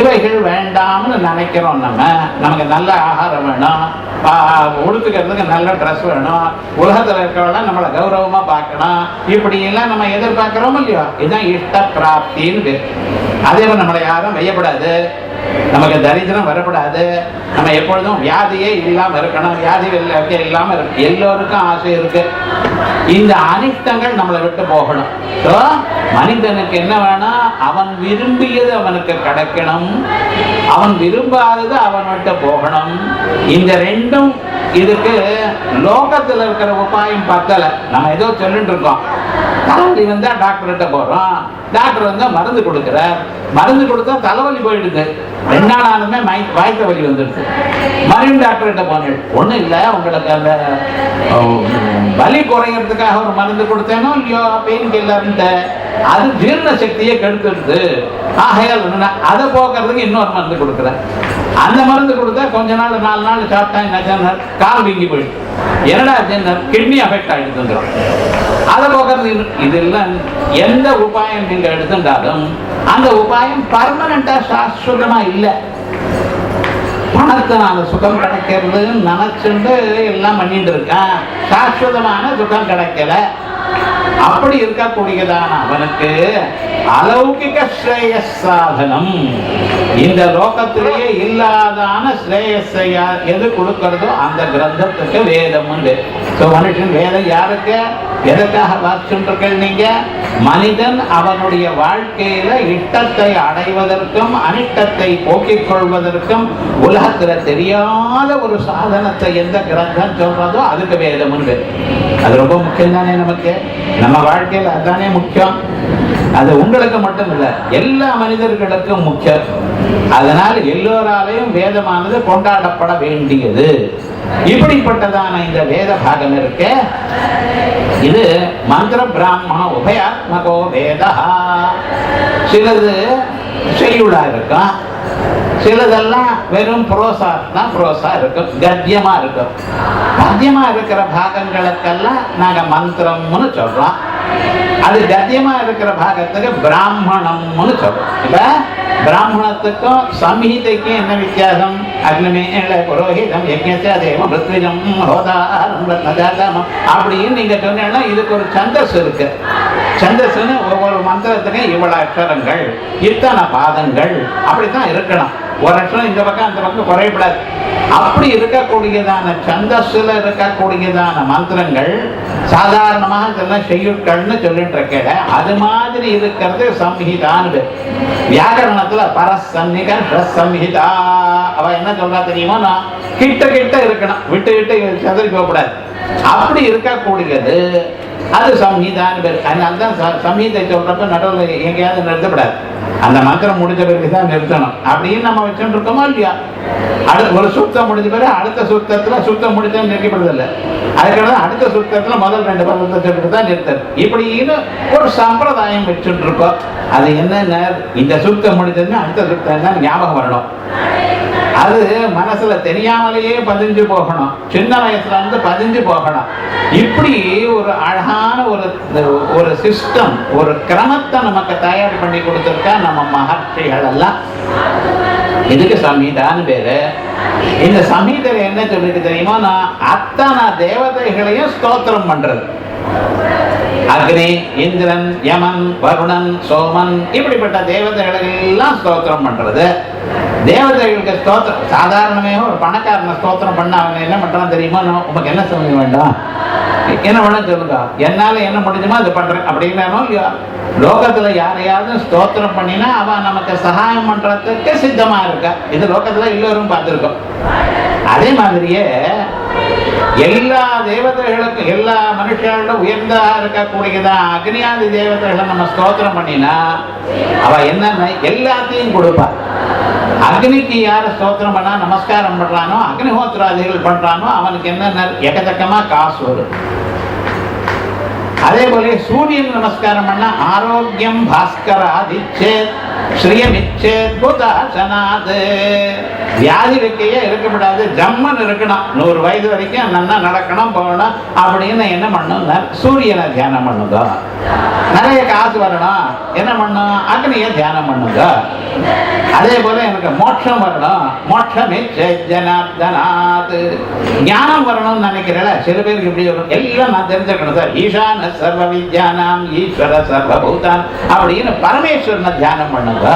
இவைகள் வேண்டாம்னு நினைக்கிறோம். நமக்கு நல்ல ஆகாரம் வேணும், உடுத்துக்கிறதுக்கு நல்ல ட்ரெஸ் வேணும், உலகத்துல இருக்கிறவெல்லாம் நம்மளை கௌரவமா பார்க்கணும், இப்படி எல்லாம் நம்ம எதிர்பார்க்கிறோம் இல்லையோ. இதுதான் இஷ்ட பிராப்தின்னு. அதே மாதிரி நம்மளை யாரும் வெய்யப்படாது, நமக்கு தரித்திரம் வரக்கூடாது, நம்ம எப்பொழுதும் வியாதியே இல்லாம இருக்கணும், வியாதி இல்லாம இருக்கு. எல்லோருக்கும் ஆசை இருக்கு. இந்த அனிஷ்டங்கள் நம்மளை விட்டு போகணும். மனிதனுக்கு என்ன வேணும்? அவன் விரும்பியது அவனுக்கு கிடைக்கணும், அவன் விரும்பாதது அவன் விட்டு போகணும். இந்த ரெண்டும் இதுக்கு லோகத்துல இருக்கிற உபாயம் பத்தல. நம்ம ஏதோ சொல்லிட்டு இருக்கோம். தலைவலி வந்தா டாக்டர்கிட்ட போறோம், டாக்டர் வந்தா மருந்து கொடுக்கிறார், மருந்து கொடுத்தா தலைவலி போயிடுது. 2 நாள் ஆனுமே வாய்த்த வலி வந்துடுது. மறுபடியும் டாக்டர்கிட்ட போனேன், ஒண்ணும் இல்லை, உங்களுக்கு அந்த வலி குறைகிறதுக்காக ஒரு மருந்து கொடுத்தேனோ இல்லையோ, பெயின் கில்லர்ன்ட்ட, அது ஜீரண சக்தியை கெடுத்துடுது. ஆகையால் அதை போக்குறதுக்கு இன்னொரு மருந்து கொடுக்குறேன். அந்த மருந்து கொடுத்தா கொஞ்ச நாள் 4 நாள் சாப்பிட்டா என்ன, கால் வீங்கி போயிடுது. என்னடா கிட்னி அஃபெக்ட் ஆகிட்டு வந்துடும். அதை போக்குறது இதெல்லாம் எந்த உபாயம் நீங்க எடுத்துட்டாலும் அந்த உபாயம் பர்மனண்டா சாஸ்வதமா இல்லை. பணத்தினால சுகம் கிடைக்கிறது நினைச்சுட்டு எல்லாம் பண்ணிட்டு இருக்கான், சாஸ்வதமான சுகம் கிடைக்கல. அப்படி இருக்கக்கூடியதான அவனுக்கு அலௌகிக ஸ்ரேயஸ் சாதனம், இந்த லோகத்திலேயே இல்லாதான ஸ்ரேயஸை எது கொடுக்கிறதோ அந்த கிரந்தத்துக்கு வேதம் உண்டு. மனுஷன் வேதம் யாருக்கு, எதற்காக வாசிச்சுருக்கள் நீங்க? மனிதன் அவனுடைய வாழ்க்கையில இஷ்டத்தை அடைவதற்கும் அனிஷ்டத்தை போக்கிக் கொள்வதற்கும் உலகத்துல தெரியாத ஒரு சாதனத்தை எந்த கிரந்தம் சொல்றதோ அதுக்கு வேதம் உண்டு. அது ரொம்ப முக்கியம் தானே நமக்கு, நம்ம வாழ்க்கையில அதுதானே முக்கியம். அது உங்களுக்கு மட்டும் இல்ல, எல்லா மனிதர்களுக்கும் முக்கியம். அதனால எல்லோராலையும் வேதமானது கொண்டாடப்பட வேண்டியது. இப்படிப்பட்டதான இந்த வேத பாகம் இருக்கு. இது மந்திர பிராமண உபயாத்மகோ வேதா. சிலது செய்யுளா இருக்கும், சிலதெல்லாம் வெறும் புரோசா இருக்கும், கத்தியமா இருக்கும். கத்தியமா இருக்கிற பாகங்களுக்கெல்லாம் நாங்க மந்திரம்னு சொல்றோம். அது கத்தியமா இருக்கிற பாகத்துக்கு பிராமணம்னு சொல்றோம். இப்ப பிராமணத்துக்கும் சம்ஹிதைக்கும் என்ன வித்தியாசம்? அக்னிமேல புரோஹிதம் யஜ்ஞதேவம் ருத்விஜம் ஹோதாரம் ரத்னஜாதமம் அப்படின்னு நீங்க சொன்னீங்கன்னா இதுக்கு ஒரு சந்தஸ் இருக்கு. சந்தஸ்ன்னு ஒவ்வொரு மந்திரத்துக்கும் இவ்வளவு அக்ஷரங்கள், இத்தனை பாதங்கள், அப்படித்தான் இருக்கணும். ஒரு அக்ஷரம் இந்த பக்கம் அந்த பக்கம் குறையப்படாது. அப்படி இருக்கக்கூடியதான சந்தஸ்ல இருக்கக்கூடியதான மந்திரங்கள் சாதாரணமாக இதெல்லாம் செய்யுட்கள்னு சொல்லிட்டு இருக்க, அது மாதிரி இருக்கிறது சம்ஹிதான்னு. வியாக்கரணத்துல பரசன்னிகர் சம்ஹிதா. அவ என்ன சொல்றா தெரியுமா? நான் கிட்ட கிட்ட இருக்கணும், விட்டு விட்டு சதறி போகக்கூடாது. அப்படி இருக்கக்கூடியது அது சம்ஹிதான்னு பேர். அதனால்தான் சம்ஹிதை சொல்றப்ப நடுவில் எங்கேயாவது நிறுத்தப்படாது, அந்த மந்திரம் முடிஞ்ச பிறகு தான் நிறுத்தணும் அப்படின்னு நம்ம வச்சுட்டு இருக்கோமா இல்லையா? ஒரு சூக்தம் முடிஞ்ச பிறகு அடுத்த சூக்தத்துல சூக்தம் முடிச்சா நிற்கப்படுறது இல்லை, அதுக்காக அடுத்த சூக்தத்துல முதல் 2 பதத்தை சொல்லிட்டு தான் நிறுத்தது. இப்படின்னு ஒரு சம்பிரதாயம் வச்சுட்டு இருக்கோம். அது என்னென்ன, இந்த சூக்தம் முடிச்சதுன்னா அடுத்த சூக்தம் தான் ஞாபகம் வரணும். அது மனசுல தெரியாமலேயே பதிஞ்சு போகணும், சின்ன வயசுல இருந்து பதிஞ்சு போகணும். இப்படி ஒரு அழகான ஒரு சிஸ்டம், ஒரு கிரமத்தை நமக்கு தயார் பண்ணி கொடுத்திருக்கா நம்ம மகர்ஷிகள் எல்லாம். இதுக்கு சம்ஹிதான்னு பேரு. இந்த சம்ஹிதையில என்ன சொல்லிட்டு தெரியுமா, நான் அத்தனை தேவதைகளையும் ஸ்தோத்திரம் பண்றது. அக்னி, இந்திரன், யமன், வருணன், சோமன், இப்படிப்பட்ட தேவதைகளை எல்லாம் ஸ்தோத்திரம் பண்றது. தேவதைகளுக்கு ஸ்தோத்திரம் சாதாரணமே ஒரு பணக்காரனை ஸ்தோத்திரம் பண்ண அவங்க என்ன பண்றான்னு தெரியுமா, உனக்கு என்ன சொல்ல வேண்டாம், என்ன வேணா சொல்லுங்க, என்னால என்ன முடிஞ்சுமோ அது பண்றேன் அப்படின்னானோ இல்லையா? லோகத்துல யாரையாவது ஸ்தோத்திரம் பண்ணினா அவன் நமக்கு சகாயம் பண்றதுக்கு சித்தமா இருக்கா. இது லோகத்துல எல்லோரும் பார்த்திருக்கோம். அதே மாதிரியே எல்லா தேவதைகளுக்கும், எல்லா மனுஷர்களும் உயர்ந்தா இருக்கக்கூடியதான் அக்னியாதி தேவதைகளை நம்ம ஸ்தோத்திரம் பண்ணினா அவ என்னன்னா எல்லாத்தையும் கொடுப்பா. அக்னிக்கு யார ஸ்தோத்திரம் பண்ணா நமஸ்காரம் பண்றானோ, அக்னிஹோத்திராதிகள் பண்றானோ அவனுக்கு என்ன எக்கச்சக்கமா காசு வரும். அதே போல சூரியன் நமஸ்காரம் பண்ணா ஆரோக்கியம் பாஸ்கராதிச்சேத் ஸ்ரீயமிச்சேத் புதாசனாத், வியாதி இருக்கையே இருக்கக்கூடாது, ஜம்மன் இருக்கணும், 100 வயது வரைக்கும் நல்லா நடக்கணும் போகணும் அப்படின்னு என்ன பண்ணும், சூரியனை தியானம் பண்ணுங்க. நிறைய காசு வரணும், என்ன பண்ணும், அக்னியை தியானம் பண்ணுங்க. அதே போல எனக்கு மோட்சம் வரணும், மோட்சமே ஜனார்தனாத், ஞானம் வரணும்னு நினைக்கிறேன். சில பேருக்கு இப்படி வரும், எல்லாம் நான் தெரிஞ்சுக்கணும் சார், ஈசான சர்வ வித்யானாம் ஈஸ்வர சர்வபூதான் அப்படின்னு பரமேஸ்வரனை தியானம் பண்ணுங்க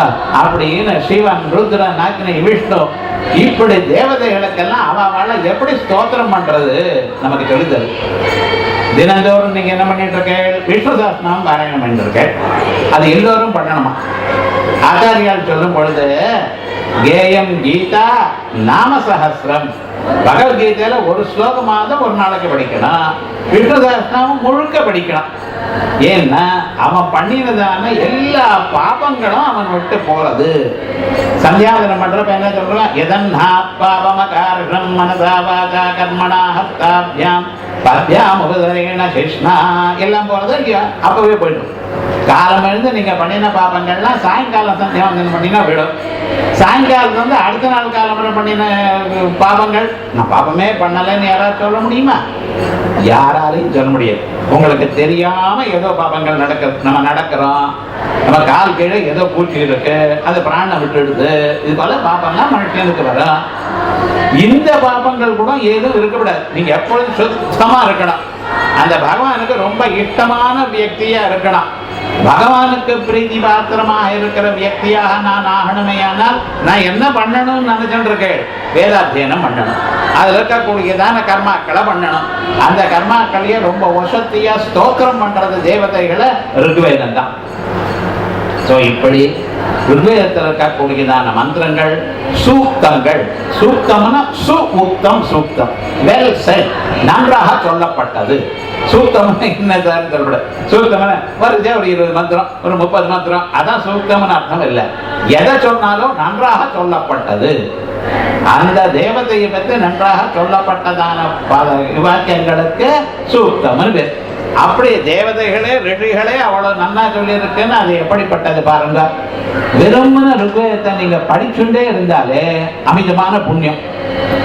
அப்படின்னு சிவன், ருத்ரன், அக்னி, விஷ்ணு, இப்படி தேவதைகளுக்கெல்லாம் அவளை எப்படி ஸ்தோத்திரம் பண்றது நமக்கு சொல்லித்தரு. தினந்தோறும் நீங்க என்ன பண்ணிட்டு இருக்க, விஷ்ணு சாஸ்திரம் பாராயணம் பண்ணிட்டு இருக்க, அது எல்லோரும் பண்ணணுமா? ஆச்சாரியால் சொல்லும் பொழுது கேயம் கீதா நாம சஹஸ்ரம், பகவத்கீதையில ஒரு ஸ்லோகமாக ஒரு நாளைக்கு படிக்கணும், விஷ்ணு சஹஸ்ரநாமம் முழுக்க படிக்கணும். ஏன்னா அவன் பண்ணினதான எல்லா பாபங்களும் அவன் விட்டு போறது. சந்தியாவதனம் பண்றப்ப என்ன சொல்றான், எதன்னா பாபமகாரம் மனசா வாசா கர்மணா ஹஸ்தாபியாம் பத்யாம் உபதரேண கிருஷ்ணா, எல்லாம் போறது இல்லையா? அப்பவே போயிடும். காலம் எழுந்து நீங்க பண்ணின பாபங்கள்லாம் சாயங்காலம் சந்தியாவந்தனம் பண்ணினா விடும். சாயங்காலத்துல வந்து அடுத்த நாள் காலம் பண்ணின பாபங்கள் நான் பாபமே பண்ணலன்னு யாராவது சொல்ல முடியுமா? யாராலையும் சொல்ல முடியாது. உங்களுக்கு தெரியாம ஏதோ பாபங்கள் நம்ம நடக்கிறோம், நம்ம கால் கீழே ஏதோ பூச்சி இருக்கு, அது பிராணம் விட்டுடுது, இது போல பாபம்லாம் மனுஷனுக்கு வரும். இந்த பாபங்கள் கூட ஏதும் இருக்கக்கூடாது. நீங்க எப்பொழுதும் சுத்தமா இருக்கணும், அந்த பகவானுக்கு ரொம்ப இஷ்டமான வியக்தியா இருக்கணும், பகவானுக்கு பிரீதி பாத்திரமாக இருக்கிற வியக்தியாக நான் ஆகணுமே. ஆனால் நான் என்ன பண்ணணும்னு நினைச்சுட்டு இருக்கேன், வேதாத்தியனம் பண்ணணும், அதுல இருக்கக்கூடியதான கர்மாக்களை பண்ணணும். அந்த கர்மாக்களையே ரொம்ப வசத்தியா ஸ்தோத்திரம் பண்றது தேவதைகளை ருக்வேதம் தான். இப்படி ருக்வேதத்தில் இருக்கக்கூடியதான மந்திரங்கள், சூக்தங்கள், சூக்தம்னா சுமுக்தம், சூக்தம் வெல் செட், நன்றாக சொல்லப்பட்டது. சூக்தம் என்னதான் சொல்லப்பட, சூக்தம் வருதே ஒரு 20 மந்திரம், ஒரு 30 மந்திரம், அதான் சூக்தம்னு அர்த்தம் இல்லை. எதை சொன்னாலும் நன்றாக சொல்லப்பட்டது, அந்த தேவதையை பற்றி நன்றாக சொல்லப்பட்டதான வாக்கியங்களுக்கு சூக்தம்னு பேர். அப்படி தேவதைகளே ரிஷிகளே அவ்வளவு நன்னா சொல்லி இருக்குன்னு அது எப்படிப்பட்டது பாருங்க. வெறுமன ருக்வேதத்தை நீங்க படிச்சுட்டே இருந்தாலே அமிதமான புண்ணியம்.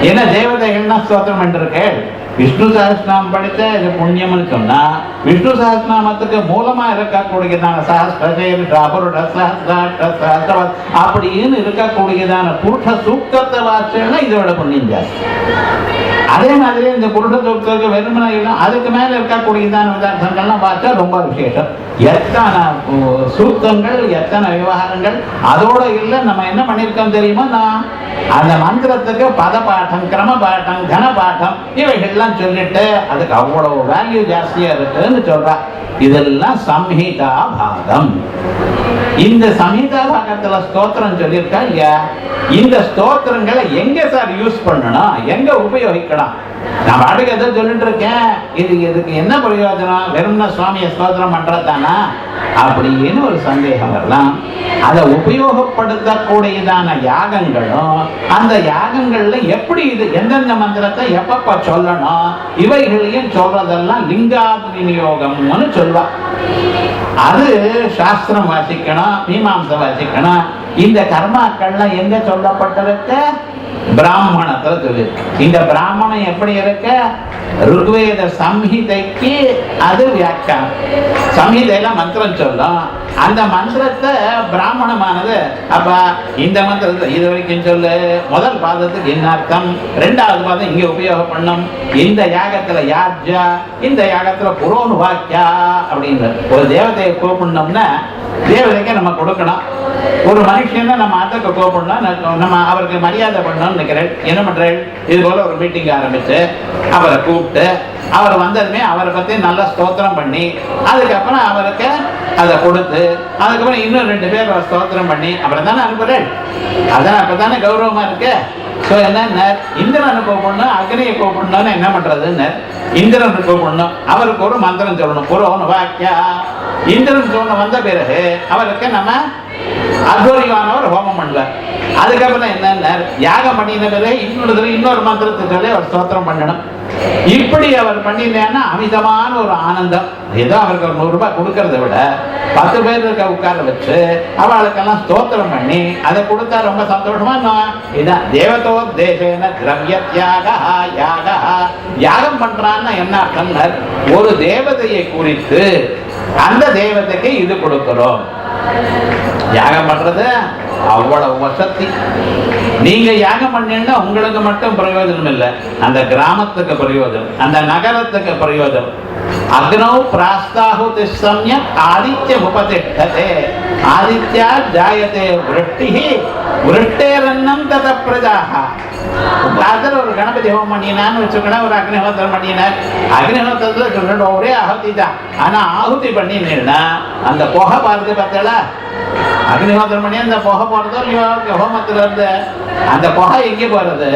ஏன்னா தேவதைகள்னா ஸ்தோத்திரம் பண்ணிருக்கேன், விஷ்ணு சஹஸ்ரநாமம் படித்த இது புண்ணியம்னு சொன்னா, விஷ்ணு சஹஸ்ரநாமத்துக்கு மூலமா இருக்கக்கூடியதான அப்படின்னு இருக்கக்கூடியதான புருஷ சூக்தத்தை வாசிச்சா இதோட புண்ணியம் ஜாஸ்தி. அதே மாதிரி இந்த புருஷ சூக்தத்துக்கு வெறுமனை அதுக்கு மேல இருக்கக்கூடியதான விதார்த்தங்கள்லாம் பார்த்தா ரொம்ப விசேஷம். எத்தனை சூக்தங்கள், எத்தனை விவகாரங்கள் அதோட இல்லை. நம்ம என்ன பண்ணிருக்கோம் தெரியுமா, நான் அந்த மந்திரத்துக்கு பத பாட்டம், கிரம பாட்டம், கன பாட்டம் இவைகள்லாம் சொல்லிட்டு அதுக்கு அவ்வளவு வேல்யூ ஜாஸ்தியா இருக்குன்னு சொல்றா. இதெல்லாம் சம்ஹிதா பாகம். இந்த சம்ஹிதா பாகத்துல ஸ்தோத்திரம் சொல்லியிருக்கா இல்லையா? இந்த ஸ்தோத்திரங்களை எங்க சார் யூஸ் பண்ணணும், எங்க உபயோகிக்கலாம்? நான் பாட்டுக்கு எதை சொல்லிட்டு இருக்கேன், இதுக்கு என்ன பிரயோஜனம், வெறும்னா சுவாமியை ஸ்தோத்திரம் பண்றதானா அப்படின்னு ஒரு சந்தேகம் வரலாம். அதை உபயோகப்படுத்தக்கூடியதான யாகங்களும் அந்த யாகங்கள்ல எப்படி இது எந்தெந்த மந்திரத்தை எப்பப்ப சொல்லணும் இவைகளையும் சொல்றதெல்லாம் லிங்காத் விநியோகம்னு சொல்வா. அது சாஸ்திரம் வாசிக்கணும், மீமாம்சை வாசிக்கணும். இந்த கர்மாக்கள்லாம் எங்க சொல்லப்பட்டிருக்கு? பிராமணத்துல சொல்லு. இந்த பிராமணம் எப்படி இருக்கு? ருக்வேத சம்ஹிதைக்கு அது வியாக்கியானம். சம்ஹிதையில மந்திரம் சொல்லும், அந்த மந்திரத்தை பிராமணமானது அப்ப இந்த மந்திரத்தை இது வரைக்கும் சொல்லு, முதல் பாதத்துக்கு என்ன அர்த்தம், ரெண்டாவது பாதம் இங்க உபயோகம் பண்ணும், இந்த யாகத்துல யாஜ்யா, இந்த யாகத்துல புரோனு வாக்கியா அப்படின்னு. ஒரு தேவதையை கூப்பிடணும்னா தேவதைக்கு நம்ம கொடுக்கணும். ஒரு மனுஷனை நம்ம அத்தக்க கூப்பிடணும், நம்ம அவருக்கு மரியாதை பண்ணணும்னு நினைக்கிறேன். என்ன பண்றேன், இது போல ஒரு மீட்டிங் ஆரம்பிச்சு அவரை கூப்பிட்டு அவர் வந்ததுமே அவரை பத்தி நல்லா ஸ்தோத்திரம் பண்ணி அதுக்கப்புறம் அவருக்கு அதை கொடுத்து அதுக்கப்புறம் இன்னும் 2 பேர் ஸ்தோத்திரம் பண்ணி அப்புறம் தானே அனுப்புறேன். அதான் அப்பதானே கௌரவமா இருக்கு. ஸோ என்ன, இந்திரனை கூப்பிடணும், அக்னியை கூப்பிடணும்னு என்ன பண்றதுன்னு, இந்திரனை கூப்பிடணும், அவருக்கு ஒரு மந்திரம் சொல்லணும், புரோனு வாக்கியா. இந்திரன் சொன்ன வந்த பிறகு அவருக்கு நம்ம அத்வரிவானவர் ஹோமம் பண்ணுவார். அதுக்கப்புறம் என்ன, யாகம் பண்ணின பிறகு இன்னொரு மந்திரத்தை சொல்லி அவர் ஸ்தோத்திரம் பண்ணணும். இப்படி அவர் பண்ணினேன்னா அமிதமான ஒரு ஆனந்தம். ஏதோ அவருக்கு ஒரு 100 ரூபாய் கொடுக்கறத விட 10 பேர் இருக்க உட்கார வச்சு அவளுக்கெல்லாம் ஸ்தோத்திரம் பண்ணி அதை கொடுத்தா ரொம்ப சந்தோஷமா. இதான் தேவதோத்தேசேன திரவிய தியாக யாக. யாகம் பண்றான்னா என்ன அர்த்தம், ஒரு தேவதையை குறித்து அந்த தேவதைக்கு இது கொடுக்கிறோம். யாகம் பண்றது அவ்வளவு வசதி. நீங்க யாகம் பண்ணீங்கன்னா உங்களுக்கு மட்டும் பிரயோஜனம் இல்லை, அந்த கிராமத்துக்கு பிரயோஜனம், அந்த நகரத்துக்கு பிரயோஜனம். அக்னௌ பிராஸ்தாஹுதி சம்யக் ஆதித்யம் உபதிஷ்டதே ஆதித்யா ஜாயதே விருஷ்டிஹி விருஷ்டேரன்னம் தத பிரஜாஹ. ஒரு கணபதி ஹோமம் பண்ணினான்னு வச்சுக்கணும், ஒரு அக்னிஹோத்திரம் பண்ணினார். அக்னிஹோத்திரத்துல சொல்லிட்டு ஒரே ஆகுதி தான், ஆனா ஆகுதி பண்ணினா அந்த புகை பார்த்து பார்த்தல, அக்னிஹோத்திரம் பண்ணி அந்த புகை போறதோ இல்லையோ ஹோமத்துல இருந்து அந்த புகை எங்கே போறது,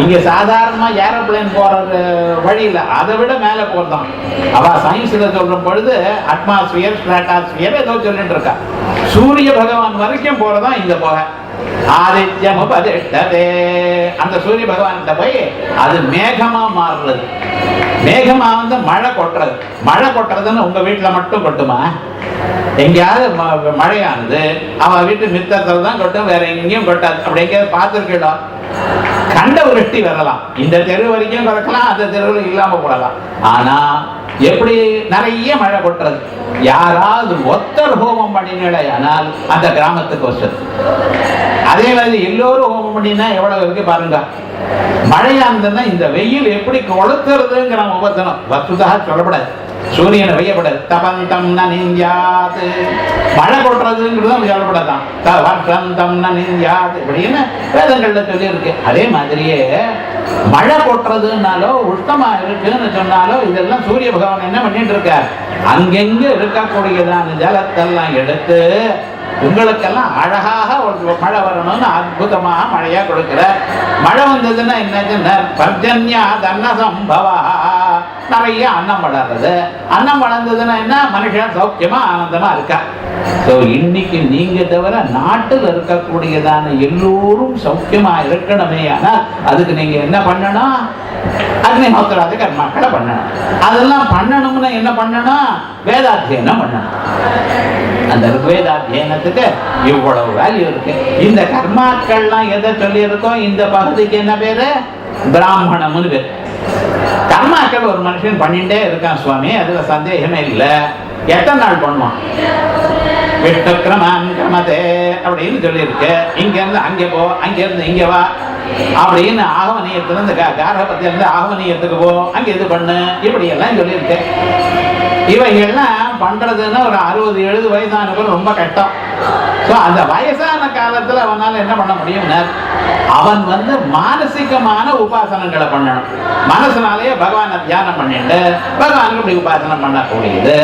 இங்க சாதாரணமா ஏரோப்ளேன் போறது வழியில அதை விட மேல போறதான். அவ சயின்ஸ்ல சொல்ற பொழுது அட்மாஸ்பியர் ஸ்ட்ராட்டாஸ்பியர் ஏதோ சொல்லிட்டு இருக்கா. சூரிய பகவான் வரைக்கும் போறதா இந்த புகை. ஆதித்யம் உபதிஷ்டதே, அந்த சூரிய பகவான்கிட்ட போய் அது மேகமா மாறுறது. மேகமா வந்து மழை கொட்டுறது. மழை கொட்டுறதுன்னு உங்க வீட்டுல மட்டும் கொட்டுமா? எங்கேயாவது மழையானது அவன் வீட்டு மித்தத்தில் தான் கொட்டும், வேற எங்கேயும் கொட்டாது. அப்படி எங்கேயாவது பார்த்துருக்கா? கண்ட விருஷ்டி வரலாம், இந்த தெரு வரைக்கும் கிடக்கலாம், அந்த தெருவில் இல்லாம போடலாம். ஆனா எப்படி நிறைய மழை கொட்டுறது. யாராவது ஒத்தர் ஹோமம் பண்ணினே ஆனால் அந்த கிராமத்துக்கு வசதி. அதே மாதிரி எல்லோரும் ஹோமம் பண்ணினா எவ்வளவு இருக்கு பாருங்க. மழையா இருந்ததுன்னா இந்த வெயில் எப்படி கொளுத்துறதுங்கிற உபத்தனம் வசுதாக சொல்லப்படாது. சூரியனை வெய்யப்படாது. தபந்தம் நனிஞ்சாது, மழை கொட்டுறதுங்கிறது சொல்லப்படாதான். தவந்தம் நனிஞ்சாது இப்படின்னு வேதங்கள்ல சொல்லி இருக்கு. அதே மாதிரியே மழை கொட்டுறதுனாலோ உஷ்ணமா இருக்குன்னு சொன்னாலோ இதெல்லாம் சூரிய பகவான் என்ன பண்ணிட்டு இருக்கார், அங்கெங்க இருக்கக்கூடியதான ஜலத்தெல்லாம் எடுத்து உங்களுக்கெல்லாம் அழகாக ஒரு மழை வரணும்னு அற்புதமா மழையா கொடுக்கிற. மழை வந்ததுன்னா என்ன, பர்ஜன்யா தன்ன சம்பவா, நிறைய அன்னம் வளர்றது. அன்னம் வளர்ந்ததுன்னா என்ன, மனுஷன் சௌக்கியமா ஆனந்தமா இருக்கா. ஸோ இன்னைக்கு நீங்க தவிர நாட்டில் இருக்கக்கூடியதான எல்லோரும் சௌக்கியமா இருக்கணுமே. ஆனால் அதுக்கு நீங்க என்ன பண்ணணும், அக்னிஹோத்திராதி கர்மாக்களை பண்ணணும். அதெல்லாம் பண்ணணும்னா என்ன பண்ணணும், வேதாத்தியனம் பண்ணணும். அந்த ருக்வேதாத்தியனத்துக்கு இவ்வளவு வேல்யூ இருக்கு. இந்த கர்மாக்கள்லாம் எதை சொல்லி இருக்கோம், இந்த பகுதிக்கு என்ன பேரு, பிராமணம்னு பேரு. கர்மாக்கள் ஒரு மனுஷன் பண்ணிட்டே இருக்கான் சுவாமி, அதுல சந்தேகமே இல்லை. எத்தனை நாள் பண்ணுவான், விஷ்ணு கிரமான் கிரமதே அப்படின்னு சொல்லியிருக்கு. இங்க இருந்து அங்கே போ, அங்க இருந்து இங்க வா அப்படின்னு ஆகவனியத்துல இருந்து காரபத்தில இருந்து ஆகவனியத்துக்கு போ, அங்க இது பண்ணு, இப்படி எல்லாம் சொல்லியிருக்கு. இவைகள்லாம் பண்றதுன்னா ஒரு 60-70 வயதானவர்கள் ரொம்ப கஷ்டம். ஸோ அந்த வயசான காலத்துல அவனால என்ன பண்ண முடியும்னா, அவன் வந்து மானசிகமான உபாசனங்களை பண்ணணும். மனசுனாலேயே பகவானை தியானம் பண்ணிட்டு பகவானுக்கு இப்படி உபாசனம் பண்ணக்கூடியது.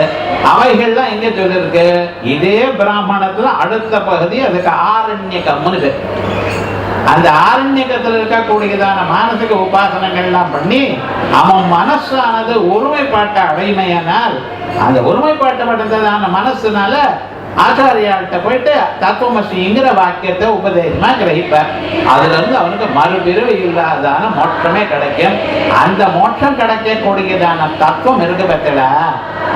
அவைகள்லாம் எங்க சொல்லிருக்கு, இதே பிராமணத்துல அடுத்த பகுதி அதுக்கு ஆரண்யகம்னு பேர். அந்த ஆரண்யகத்தில் இருக்கக்கூடியதான மானசிக உபாசனங்கள்லாம் பண்ணி அவன் மனசானது ஒருமைப்பாட்டை அடைமையானால் அந்த ஒருமைப்பாட்டப்பட்டதான மனசுனால ஆச்சாரியாள்கிட்ட போயிட்டு தத்துவமசிங்கிற வாக்கியத்தை உபதேசமா கிரகிப்பார். அதுல இருந்து அவனுக்கு மறுபிறவி இல்லாதான மோட்சமே கிடைக்கும். அந்த மோட்சம் கிடைக்கக்கூடியதான தத்துவம் இருக்கு பத்தில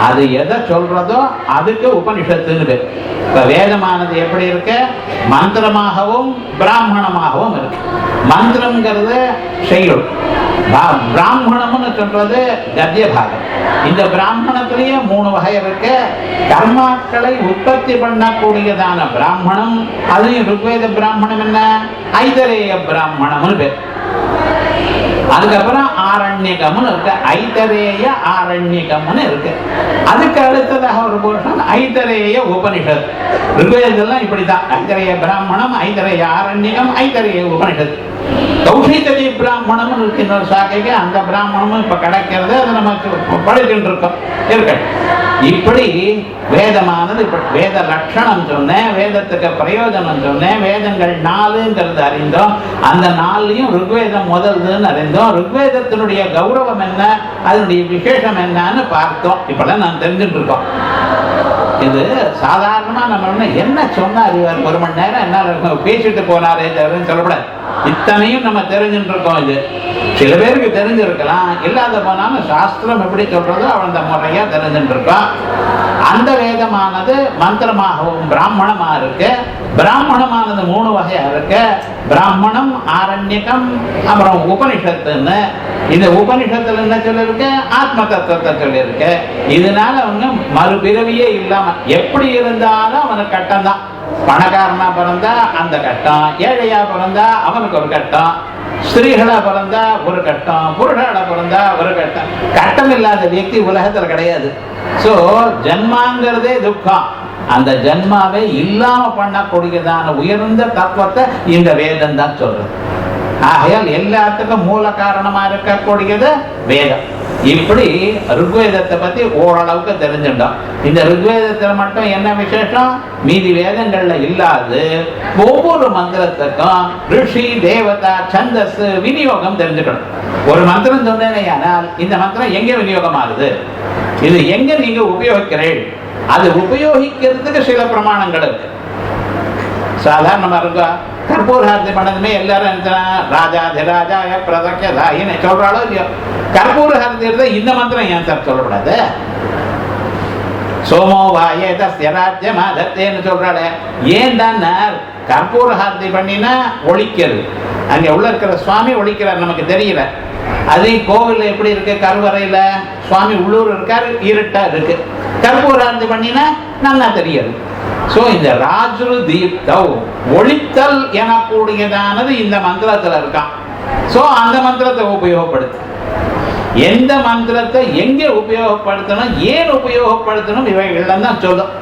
அது எதை சொல்றதோ அதுக்கு உபனிஷத்துன்னு பேர். இப்ப வேதமானது எப்படி இருக்கு? மந்திரமாகவும் பிராமணமாகவும் இருக்கு. மந்திரம்ங்கிறது செய்யுள், பிராமணம்னு சொல்றது கத்திய பாகம். இந்த பிராமணத்திலேயே 3 வகை இருக்கு. கர்மாக்களை உற்பத்தி பண்ணக்கூடியதான பிராமணம், அதையும் ருக்வேத பிராமணம் என்ன, ஐதரேய பிராமணம்னு பேர். அதுக்கப்புறம் ஆரண்யகம்னு இருக்கு, ஐதரேய ஆரண்யகம்னு இருக்கு. அதுக்கு அடுத்ததாக ஒரு போர்ஷன் ஐதரேய உபனிஷத். ருக்வேதெல்லாம் இப்படிதான், ஐதரேய பிராமணம், ஐதரேய ஆரண்யகம், ஐதரேய உபனிஷத். கௌஷிகதி பிராமணம் இருக்கு இன்னொரு சாக்கைக்கு. அந்த பிராமணமும் இப்ப கிடைக்கிறது, அதை நம்ம படிச்சுட்டு இருக்கோம் இருக்கு. இப்படி வேதமானது இப்ப வேத லட்சணம் சொன்னேன், வேதத்துக்கு பிரயோஜனம் சொன்னேன், வேதங்கள் 4ங்கிறது அறிந்தோம். அந்த 4லையும் ருக்வேதம் முதல்னு அறிந்தோம். ருக்வேதத்தினுடைய கௌரவம் என்ன, அதனுடைய விசேஷம் என்னன்னு பார்த்தோம். இப்பெல்லாம் நான் தெரிஞ்சுட்டு இருக்கோம். இது சாதாரணமா நம்ம என்ன சொன்னா அறிவார், 1 மணி நேரம் என்ன பேசிட்டு போனாரே தவிரன்னு சொல்லக்கூடாது. இத்தனையும் நம்ம தெரிஞ்சுட்டு இருக்கோம். இது சில பேருக்கு தெரிஞ்சிருக்கலாம், இல்லாத போனாலும் சாஸ்திரம் எப்படி சொல்றதோ அவன் அந்த முறையா தெரிஞ்சுட்டு இருக்கோம். அந்த வேதமானது மந்திரமாகவும் பிராமணமா இருக்கு. பிராமணமானது 3 வகையா இருக்கு, பிராமணம், ஆரண்யகம், அப்புறம் உபனிஷத்துன்னு. இந்த உபனிஷத்துல என்ன சொல்லிருக்கு, ஆத்ம தத்துவத்தை சொல்லியிருக்கு. இதனால அவங்க மறுபிறவியே இல்லாம எப்படி இருந்தாலும் அவனுக்கு கட்டம் தான். பணக்காரனா பிறந்தா அந்த கட்டம், ஏழையா பிறந்தா அவனுக்கு ஒரு கட்டம், ஸ்திரீகளா பிறந்தா ஒரு கட்டம், புருஷாளா பிறந்தா ஒரு கட்டம். கட்டம் இல்லாத வியக்தி உலகத்துல கிடையாது. சோ ஜன்மாங்கிறதே துக்கம். அந்த ஜன்மாவை இல்லாம பண்ணக்கூடியதான உயர்ந்த தத்துவத்தை இந்த வேதம் தான் சொல்றது. ஆகையால் எல்லாத்துக்கும் மூல காரணமா இருக்கக்கூடியது வேதம். இப்படி ருக்வேதத்தை பத்தி ஓரளவுக்கு தெரிஞ்சுட்டோம். இந்த ருக்வேதத்துல மட்டும் என்ன விசேஷம், மீதி வேதங்கள்ல இல்லாது ஒவ்வொரு மந்திரத்துக்கும் ரிஷி, தேவதா, சந்தஸ், விநியோகம் தெரிஞ்சுக்கணும். ஒரு மந்திரம் சொன்னேனே ஆனால் இந்த மந்திரம் எங்க விநியோகம் ஆகுது, இது எங்க நீங்க உபயோகிக்கிறீர்கள், அது உபயோகிக்கிறதுக்கு சில பிரமாணங்கள் இருக்கு. சாதாரணமா இருக்கா, கற்பூரார்த்தி பண்ணதுமே எல்லாரும் ராஜாதிராஜாய பிரதக்யதாயின்னு சொல்றாளோ இல்லையோ, கற்பூரஹாரதி இந்த மந்திரம் ஏன் சார் சொல்லக்கூடாது? சோமோ வாயே தஸ்ய ராஜ்யமாதத்தேன்னு சொல்றாளே, ஏன் தான் கற்பூரஹாரதி பண்ணினா ஒழிக்கிறது. அங்க உள்ள இருக்கிற சுவாமி ஒழிக்கிறார், நமக்கு தெரியல. அதே கோவில் எப்படி இருக்கு, கருவறையில சுவாமி உள்ளூர் இருக்காரு, இருட்டா இருக்கு. கற்பூரஹாரதி பண்ணினா நல்லா தெரியாது. சோ இந்த ராஜ்ரு தீப்தௌ ஒழித்தல் எனக்கூடியதானது இந்த மந்திரத்துல இருக்கான். சோ அந்த மந்திரத்தை உபயோகப்படுத்து. எந்த மந்திரத்தை எங்கே உபயோகப்படுத்தணும், ஏன் உபயோகப்படுத்தணும், இவைகள்லாம் தான் சொல்லும்.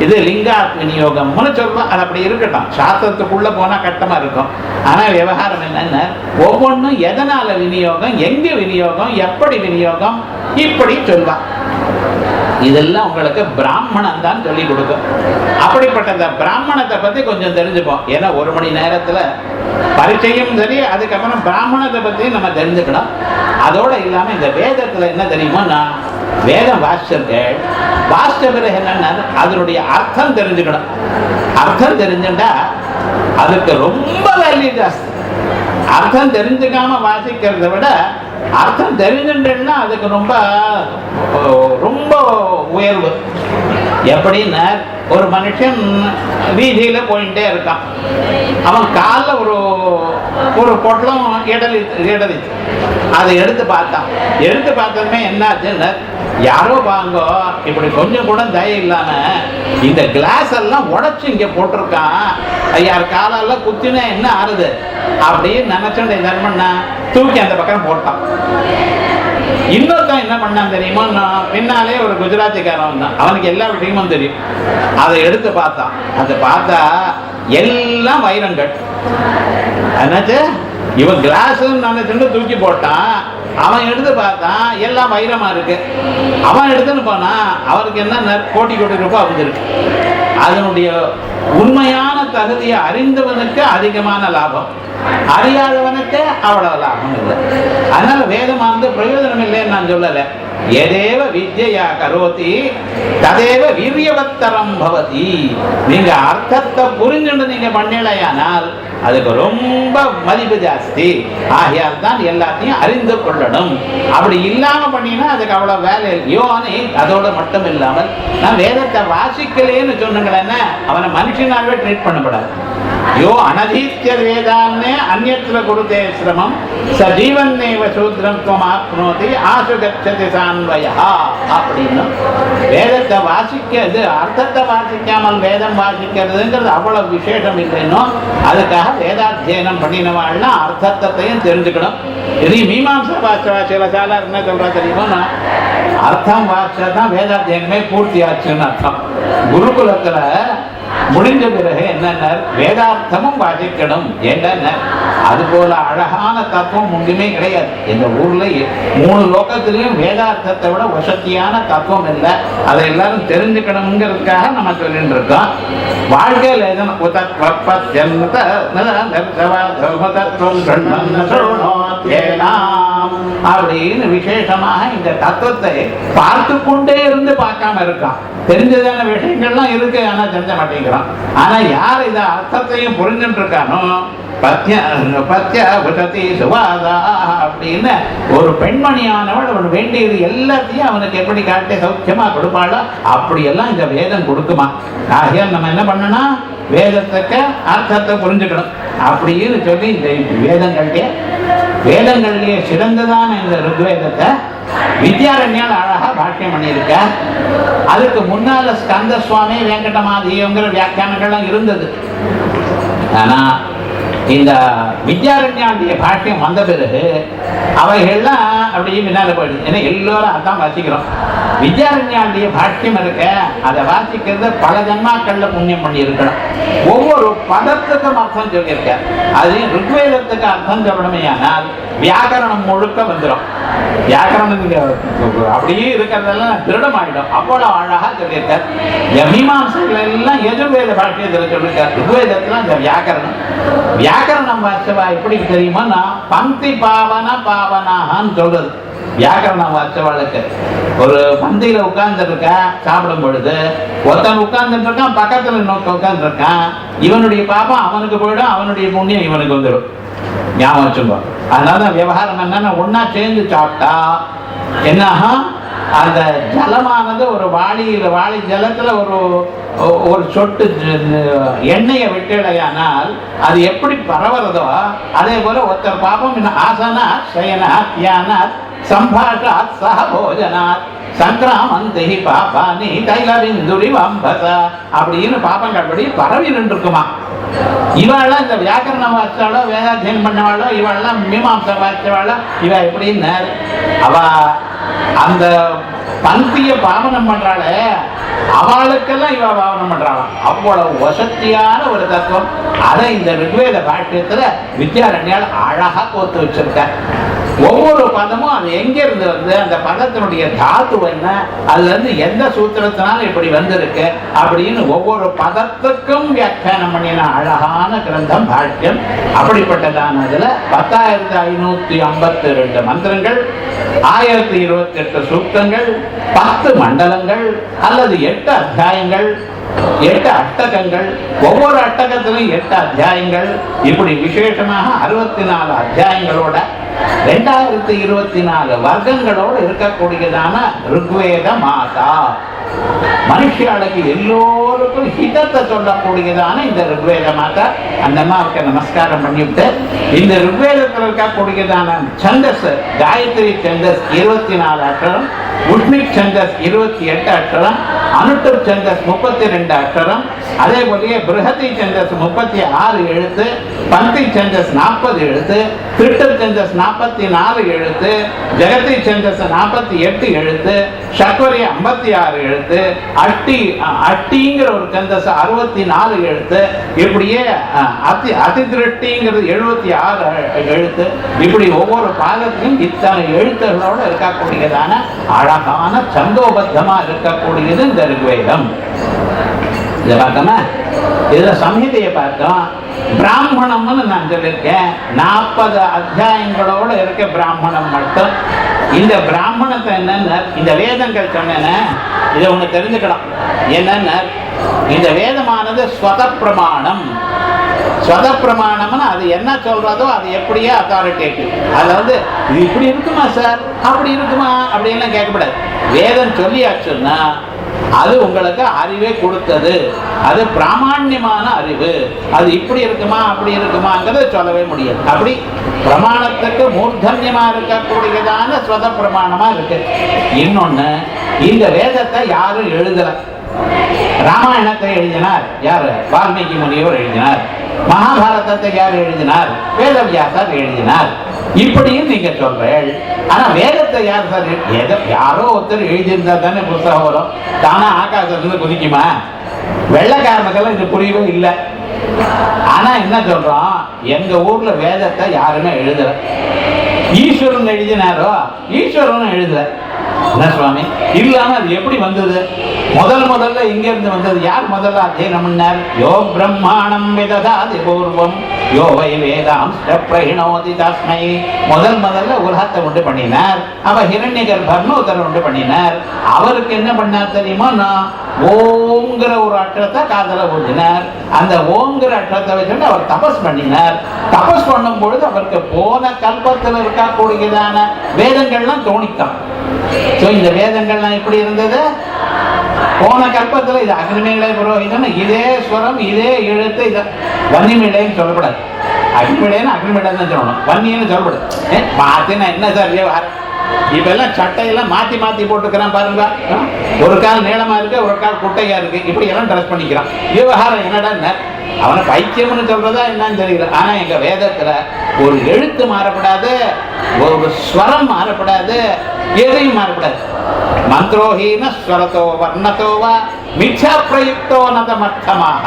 இது லிங்காத் விநியோகம்னு சொல்லுவோம். அது அப்படி இருக்கட்டும், சாஸ்திரத்துக்குள்ள போனா கட்டமா இருக்கும். ஆனா விவகாரம் என்னன்னா, ஒவ்வொன்றும் எதனால விநியோகம், எங்க விநியோகம், எப்படி விநியோகம், இப்படி சொல்வான். இதெல்லாம் உங்களுக்கு பிராமணன் தான் சொல்லி கொடுக்கும். அப்படிப்பட்ட இந்த பிராமணத்தை பத்தி கொஞ்சம் தெரிஞ்சுப்போம். ஏன்னா 1 மணி நேரத்துல பரிச்சயம் சரி, அதுக்கப்புறம் பிராமணத்தை பத்தி நம்ம தெரிஞ்சுக்கணும். அதோட இல்லாம இந்த வேதத்துல என்ன தெரியுமோ, நான் வேதம் வாசிச்சிருக்கேன். வாசிச்ச பிறகு என்னன்னா அதனுடைய அர்த்தம் தெரிஞ்சுக்கணும். அர்த்தம் தெரிஞ்சுட்டா அதுக்கு ரொம்ப வேல்யூ ஜாஸ்தி. அர்த்தம் தெரிஞ்சுக்காம வாசிக்கிறத விட அர்த்தம் தெரிஞ்சுட்டேன்னா அதுக்கு ரொம்ப ரொம்ப உயர்வு. எப்படின்னா, ஒரு மனுஷன் வீதியில போயிட்டே இருக்கான். அவன் காலில் ஒரு பொட்டலம் இடலிச்சு. அதை எடுத்து பார்த்தான். எடுத்து பார்த்ததுமே என்னாச்சுன்னு, யாரோ வாங்கோ இப்படி கொஞ்சம் கூட தயம் இல்லாம இந்த கிளாஸ் எல்லாம் உடைச்சு இங்க போட்டிருக்கான், யார் காலெல்லாம் குத்தினா என்ன ஆறுது அப்படின்னு நினைச்சுட்டு என்ன பண்ணா, தூக்கி அந்த பக்கம் போட்டான். இன்னொருத்தன் என்ன பண்ணான் தெரியுமா, பின்னாலே ஒரு குஜராத்திக்காரன் தான், அவனுக்கு எல்லா விஷயமும் தெரியும். அதை எடுத்து பார்த்தான். அதை பார்த்தா எல்லாம் வைரங்கள். என்னாச்சு, இவன் கிளாஸ் நினைச்சுட்டு தூக்கி போட்டான். அவன் எடுத்து பார்த்தான், எல்லாம் வைரமா இருக்கு. அவன் எடுத்துன்னு போனா அவனுக்கு என்ன கோடி கோடி ரூபாய் வந்துருக்கு. அதனுடைய உண்மையான தகுதியை அறிந்தவனுக்கு அதிகமான லாபம், அறியாதவனுக்கு அவ்வளவு லாபம் இல்லை. அதனால வேதமானது பிரயோஜனம் இல்லைன்னு நான் சொல்லல. எதேவ வித்யா கரோதி ததேவ வீரியவத்தரம் பவதி. நீங்க அர்த்தத்தை புரிஞ்சுட்டு நீங்க பண்ணலையானால் அதுக்கு ரொம்ப மதிப்பு ஜாஸ்தி. ஆகையால் தான் எல்லாத்தையும் அறிந்து கொள்ளணும். அப்படி இல்லாம பண்ணினா அதுக்கு அவ்வளவு வேலை யோனி. அதோட மட்டும் இல்லாமல் நான் வேதத்தை வாசிக்கலேன்னு சொன்னங்களேன்னா அவனை மனுஷனாகவே ட்ரீட் பண்ணப்படாது. யோ அனதீத்திய வேதான்னே அந்நியத்துல கொடுத்தே சிரமம் ச ஜீவன்னேவ சூத்ரம் ஆப்னோதி ஆசு கச்சதி சான்வயா அப்படின்னு. வேதத்தை வாசிக்கிறது, அர்த்தத்தை வாசிக்காமல் வேதம் வாசிக்கிறதுங்கிறது அவ்வளவு விசேஷம் இல்லைன்னோ. அதுக்காக வேதாத்தியனம் பண்ணினவாள்னா அர்த்தத்தையும் தெரிஞ்சுக்கணும். இது மீமாம்சா வாசவா சில சாலா என்ன சொல்றா தெரியுமா, அர்த்தம் வாசிச்சாதான் வேதாத்தியனமே பூர்த்தி ஆச்சுன்னு அர்த்தம். குருகுலத்துல முடிஞ்ச பிறகு என்னென்ன வேதார்த்தமும் வாசிக்கணும். என்ன அது போல அழகான தத்துவம் ஒன்றுமே கிடையாது. இந்த ஊர்ல 3 லோகத்திலையும் வேதார்த்தத்தை விட வசதியான தத்துவம் இல்லை. அதை எல்லாரும் தெரிஞ்சுக்கணுங்கிறதுக்காக நம்ம சொல்லிட்டு இருக்கோம். வாழ்க்கையில் அப்படின்னு விசேஷமாக இந்த தத்துவத்தை பார்த்து கொண்டே இருந்து பார்க்காம இருக்கான். தெரிஞ்சதான விஷயங்கள்லாம் இருக்கு, ஆனா தெரிஞ்ச மாட்டேங்கிறான். ஆனா யார் இத அர்த்தத்தையும் புரிஞ்சுட்டு இருக்கானோ அப்படின்னு ஒரு பெண்மணியானவள் அவன் வேண்டியது எல்லாத்தையும் அவனுக்கு எப்படி காட்டி சௌக்கியமா கொடுப்பாளோ அப்படியெல்லாம் இந்த வேதம் கொடுக்குமா. ஆகையால் நம்ம என்ன பண்ணணும், வேதத்துக்கு அர்த்தத்தை புரிஞ்சுக்கணும் அப்படின்னு சொல்லி இந்த வேதங்கள்லயே சிறந்ததான இந்த ருக்வேதத்தை வித்யாரண்யால் அழகா பாஷ்யம் பண்ணியிருக்க. அதுக்கு முன்னால ஸ்கந்த சுவாமி வெங்கடமாதிங்கிற வியாக்கியானங்கள்லாம் இருந்தது. ஆனா இந்த வித்யாரண்யாவுடைய பாஷ்யம் வந்த பிறகு அவைகள்லாம் அப்படியே முன்னால போயிடுது. ஏன்னா எல்லோரும் அதான் வாசிக்கிறோம். வித்யாரண்யாவுடைய பாஷ்யம் இருக்க, அதை வாசிக்கிறது பல ஜன்மாக்கள்ல புண்ணியம் பண்ணி இருக்கணும். ஒவ்வொரு பதத்துக்கும் அர்த்தம் சொல்லியிருக்க. அது ருக்வேதத்துக்கு அர்த்தம் சொல்லணுமே ஆனால் வியாக்கரணம் முழுக்க வந்துடும். வியாக்கரணத்துக்கு அப்படியே இருக்கிறதெல்லாம் திருடமாயிடும். அவ்வளவு அழகா சொல்லியிருக்கார். மீமாம்சைகள் எல்லாம் எதிர்வேத பாஷ்யத்தில் சொல்லியிருக்கார். ருக்வேதத்துல இந்த வியாக்கரணம் வாசவா எப்படி தெரியுமா, பந்தி பாவனான்னு சொல்றது. வியாக்கரணம் வாசவாளுக்கு ஒரு பந்தியில உட்கார்ந்து இருக்கா, சாப்பிடும் பொழுது ஒருத்தன் உட்கார்ந்துட்டு இருக்கான், பக்கத்துல நோக்க உட்கார்ந்து இருக்கான். இவனுடைய பாபம் அவனுக்கு போயிடும், அவனுடைய புண்ணியம் இவனுக்கு வந்துடும். ஞாபகம் வச்சுக்கோ. அதனால விவகாரம் என்னன்னா, ஒன்னா சேர்ந்து சாப்பிட்டா என்ன, அந்த ஜலமானது ஒரு வாளி ஜலத்துல ஒரு சொட்டு எண்ணெயை விட்டுடையானால் அது எப்படி பரவுறதோ அதே போல ஒருத்தர் பாபம் ஆசனா சயனா தியானாத் சம்பாஷாத் சஹ போஜனாத் சங்கிராமந்தி பாபானி தைலவிந்துரி வம்பச அப்படின்னு பாபங்கள் படி பரவி நின்றுக்குமா. இவாள்லாம் இந்த வியாக்கரணம் வாசிச்சாலோ வேதாத்தியனம் பண்ணவாளோ இவாள்லாம் மீமாம்சா வாசிச்சவாளோ இவ எப்படின்னு அவ அந்த பந்திய பாவனம் பண்றாளே அவளுக்கெல்லாம் இவ பாவனம் பண்றாளாம். அவ்வளவு வசதியான ஒரு தத்துவம். அதை இந்த ருக்வேத பாஷ்யத்துல வித்யாரண்யால் அழகா கோத்து வச்சிருக்க. ஒவ்வொரு பதமும் அது எங்க இருந்து வந்து அந்த பதத்தினுடைய தாத்து என்ன, அதுல இருந்து எந்த சூத்திரத்தினால இப்படி வந்திருக்கு அப்படின்னு ஒவ்வொரு பதத்துக்கும் வியாக்கியானம் பண்ணின அழகான கிரந்தம் பாஷ்யம். அப்படிப்பட்டதானதுல 10,552 மந்திரங்கள், 1028 சூக்தங்கள், 10 மண்டலங்கள் அல்லது 8 அத்தியாயங்கள், 8 அட்டகங்கள், ஒவ்வொரு அட்டகத்திலும் 8 அத்தியாயங்கள், இப்படி விசேஷமாக 64 அத்தியாயங்களோட 2024 வர்க்கங்களோடு இருக்கக்கூடியதான ருக்வேத மாதா. மனுஷியாளுக்கு எல்லோருக்கும் ஹிதத்தை சொல்லக்கூடியதான இந்த ருக்வேத மாதா. அந்த அம்மாவுக்கு நமஸ்காரம் பண்ணிவிட்டு இந்த ருக்வேதத்தில் இருக்கக்கூடியதான சந்தஸ், காயத்ரி சந்தஸ் 24 அக்ஷரம், உஷ்மிக் சந்தஸ் 28 அக்ஷரம், அனுட்டர் சந்தஸ் 32 அக்ஷரம், அதே போலயே பிருஹதி சந்தஸ் 36 எழுத்து, பந்தி சந்தஸ் 40 எழுத்து, திருட்டர் சந்தஸ் 44 எழுத்து, ஜெகதி சந்தஸ் 48 எழுத்து, சக்வரி 56 எழுத்து, அட்டிங்கிற ஒரு சந்தஸ் 64 எழுத்து, இப்படியே அதிதிருஷ்டிங்கிறது 76 எழுத்து. இப்படி ஒவ்வொரு பாதத்திலும் இத்தனை எழுத்துகளோடு இருக்கக்கூடியதான அழகான சந்தோபத்தமா இருக்கக்கூடியது இந்த ருக்வேதம். இதை பார்த்தோமா, இதுல சம்ஹிதையை பார்த்தோம். பிராமணம்னு நான் சொல்லியிருக்கேன். 40 அத்தியாயங்களோட இருக்க பிராமணம் மட்டும். இந்த பிராமணத்தை என்னன்னு இந்த வேதங்கள் சொன்னேன்னு இதை ஒண்ணு தெரிஞ்சுக்கலாம். என்னன்னு இந்த வேதமானது ஸ்வத பிரமாணம். ஸ்வத பிரமாணம்னு அது என்ன சொல்றதோ அது எப்படியே அத்தாரிட்டேட்டிவ். அதுல இது இப்படி இருக்குமா சார், அப்படி இருக்குமா அப்படின்னு கேட்கக்கூடாது. வேதம் சொல்லியாச்சுன்னா அது உங்களுக்கு அறிவே கொடுத்தது. அது பிராமாண்யமான அறிவு. அது இப்படி இருக்குமா அப்படி இருக்குமாங்கிறத சொல்லவே முடியாது. அப்படி பிரமாணத்துக்கு மூர்தன்யமா இருக்கக்கூடியதான ஸ்வத பிரமாணமா இருக்கு. இன்னொன்னு, இந்த வேதத்தை யாரும் எழுதல. ராமாயணத்தை எழுதினார் யாரு? வால்மீகி முனிவர் எழுதினார். மகாபாரதத்தை யார் எழுதினார்? வேதவியாசர் எழுதினார். இப்படியும் நீங்க சொல்றேன். ஆனா வேதத்தை யார் சார்? யாரோ ஒருத்தர் எழுதியிருந்தா தானே புத்தகம் வரும். தானா ஆகாசத்துல குதிக்குமா? வெள்ளைக்காரனுக்கெல்லாம் இது புரியவே இல்லை. ஆனா என்ன சொல்றோம், எங்க ஊர்ல வேதத்தை யாருமே எழுதல. ஈஸ்வரன் எழுதினாரோ? ஈஸ்வரன் எழுதல. என்ன சுவாமி இல்லாம அது எப்படி வந்தது? முதல்ல எங்க இருந்து வந்தது? யார் முதல்ல அத்தியனம் பண்ணார்? யோ பிரம்மாணம் விததாதி பூர்வம் யோ வை வேதாம் பிரஹிணோதி தஸ்மை. முதல்ல உலகத்தை உண்டு பண்ணினார். அவ ஹிரண்ய கர்ப்பர்னு ஒருத்தர் உண்டு பண்ணினார். அவருக்கு என்ன பண்ணார் தெரியுமா? ஓங்கிற ஒரு அற்றத்தை காதல ஊதினார். அந்த ஓங்கிற அற்றத்தை வச்சுட்டு அவர் தபஸ் பண்ணினார். தபஸ் பண்ணும் பொழுது அவருக்கு போன கல்பத்தில் இருக்கக்கூடியதான வேதங்கள்லாம் தோணித்தான். இந்த வேதங்கள்லாம் எப்படி இருந்தது? போன கல்பத்துல இது அக்னிமேலை புரோகிதம், இதே ஸ்வரம், இதே எழுத்து. இதை வன்னிமேலைன்னு சொல்லக்கூடாது. அக்னிமேலைன்னு அக்னிமேலைன்னு சொல்லணும், வன்னின்னு சொல்லக்கூடாது. மாத்தினா என்ன சார் விவகாரம்? இப்ப எல்லாம் சட்டையெல்லாம் மாத்தி மாத்தி போட்டுக்கிறான் பாருங்க. ஒரு கால் நீளமா இருக்கு, ஒரு கால் குட்டையா இருக்கு. இப்படி எல்லாம் ட்ரெஸ் பண்ணிக்கிறான். விவகாரம் என்னடா? அவனை பைத்தியம்னு சொல்றதா என்னன்னு தெரியல. ஆனா எங்க வேதத்துல ஒரு எழுத்து மாறப்படாது, ஒரு ஸ்வரம் மாறப்படாது, எதையும் மாறப்படாது. மந்திரோஹீன ஸ்வரத்தோ வர்ணத்தோவா மிச்சா பிரயுக்தோ நதமர்த்தமாக.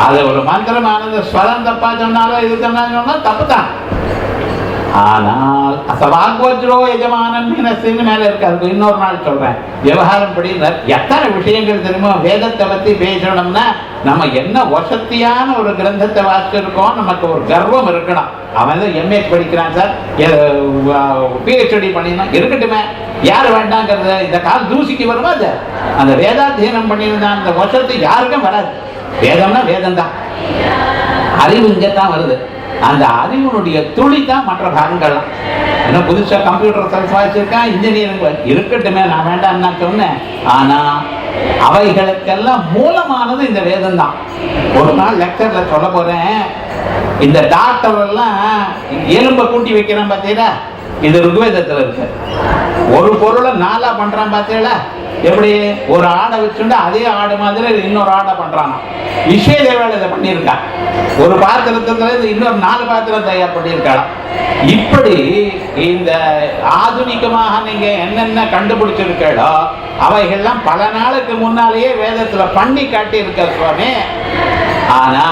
அது ஒரு மந்திரமானது ஸ்வரம் தப்பா சொன்னாலும் இது சொன்னாலும் தப்பு தான். ஆனால் அசவாக்வஜ்ரோ எஜமானன் மேல இருக்காது. இன்னொரு நாள் சொல்றேன். விவகாரம் படி எத்தனை விஷயங்கள் தெரியுமோ வேதத்தை பத்தி பேசணும்னா நம்ம என்ன வசதியான ஒரு கிரந்தத்தை வாசிச்சிருக்கோம், நமக்கு ஒரு கர்வம் இருக்கணும். அவன் தான் எம்ஏ படிக்கிறான் சார், பிஹெச்டி பண்ணினா இருக்கட்டுமே, யார் வேண்டாங்கிறது. இந்த கால் தூசிக்கு வருமா? அது அந்த வேதாத்தியனம் பண்ணியிருந்தான் அந்த வசதி யாருக்கும் வராது. வேதம்னா வேதம் தான். அறிவு இங்கத்தான் வருது. அந்த அறிவுனுடைய துளி தான் மற்ற பாகங்கள்லாம். ஏன்னா புதுசா கம்ப்யூட்டர் சயின்ஸ் வாசிச்சிருக்கான், இன்ஜினியரிங் இருக்கட்டுமே, நான் வேண்டாம்னு சொன்னேன். ஆனா அவைகளுக்கெல்லாம் மூலமானது இந்த வேதம் தான். ஒரு நாள் லெக்சர்ல சொல்ல போறேன். இந்த டாக்டர் எல்லாம் எலும்பை கூட்டி வைக்கிறான் பார்த்தீங்களா? இது ருக்வேதத்துல இருக்கு. ஒரு பொருளை 4 பண்றான் பார்த்தீங்களா? எப்படி? ஒரு ஆடை வச்சுட்டு அதே ஆடு மாதிரி இன்னொரு ஆடை பண்றான். விஷய தேவையான இதை பண்ணியிருக்கா. ஒரு பாத்திரத்துல இன்னொரு 4 பாத்திரம் தயார் பண்ணியிருக்கலாம். இப்படி இந்த ஆதுனிகமாக நீங்க என்னென்ன கண்டுபிடிச்சிருக்கோ அவைகள்லாம் பல நாளுக்கு முன்னாலேயே வேதத்துல பண்ணி காட்டி இருக்க சுவாமி. ஆனா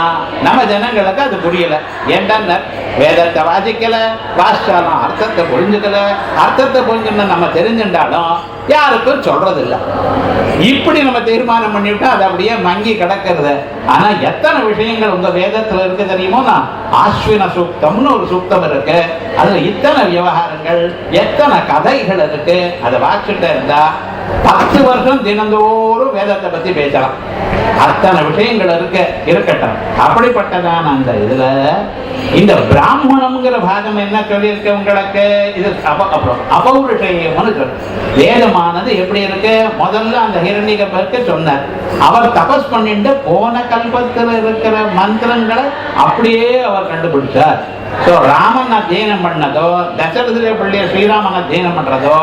நம்ம ஜனங்களுக்கு அது புரியல. ஏன்டா வேதத்தை வாசிக்கல, வாசிச்சாலும் அர்த்தத்தை புரிஞ்சுக்கல. அர்த்தத்தை புரிஞ்சுன்னு நம்ம தெரிஞ்சுட்டாலும் யாருக்கும் சொல்றது இல்லை. இப்படி நம்ம தீர்மானம் பண்ணிவிட்டா அது அப்படியே மங்கி கிடக்கிறது. ஆனா எத்தனை விஷயங்கள் உங்க வேதத்துல இருக்கு தெரியுமோ? ஆஸ்வின சூக்தம்னு ஒரு சூக்தம் இருக்கு. அதுல இத்தனை விவகாரங்கள், எத்தனை கதைகள் இருக்கு. அதை வாசிச்சுட்டு இருந்தா 10 வருஷம் தினந்தோறும் வேதத்தை பத்தி பேசலாம். அத்தனை விஷயங்கள் இருக்கட்டும். அப்படிப்பட்டதான அந்த இதுல இந்த பிராமணம்ங்கிற பாகம் என்ன சொல்லியிருக்க உங்களுக்கு? இது அப்புறம் அபௌருஷயம்னு சொல்லு. வேதமானது எப்படி இருக்கு? முதல்ல அந்த ஹிரண்யகர்ப்பருக்கு சொன்னார். அவர் தபஸ் பண்ணிட்டு போன கல்பத்தில் இருக்கிற மந்திரங்களை அப்படியே அவர் கண்டுபிடிச்சார். ராமன் அத்தியனம் பண்ணதோ, தசரத பிள்ளைய ஸ்ரீராமன் அத்தியனம் பண்றதோ,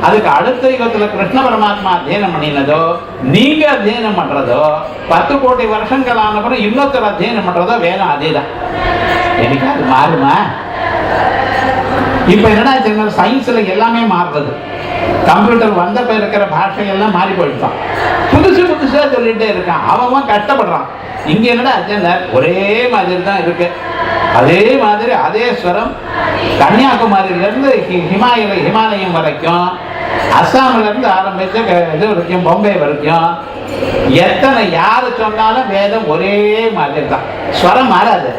அதுக்கு அடுத்த யுகத்துல கிருஷ்ண பரமாத்மா அத்தியனம் பண்ணினதோ, நீங்க அத்தியனம் பண்றதோ, 10 கோடி வருஷங்கள் ஆனப்பறம் இன்னொருத்தர் அத்தியனம் பண்றதோ வேதம் அதேதான். எனக்கு அது மாறுமா? இப்ப என்னடா சயின்ஸ்ல எல்லாமே மாறுறது. கம்ப்யூட்டர் வந்தப்ப இருக்கிற பாஷையெல்லாம் மாறி போயிட்டான். புதுசா சொல்லிட்டே இருக்கான். அவன் கஷ்டப்படுறான். இங்க என்னடா அஜெண்டா ஒரே மாதிரி தான் இருக்கு. அதே மாதிரி அதே ஸ்வரம் கன்னியாகுமரியில இருந்து ஹிமாலயம் வரைக்கும், அஸ்ஸாம்ல இருந்து ஆரம்பிச்சு இது வரைக்கும், பொம்பை வரைக்கும் எத்தனை யாரு சொன்னாலும் வேதம் ஒரே மாதிரி தான். ஸ்வரம் மாறாது.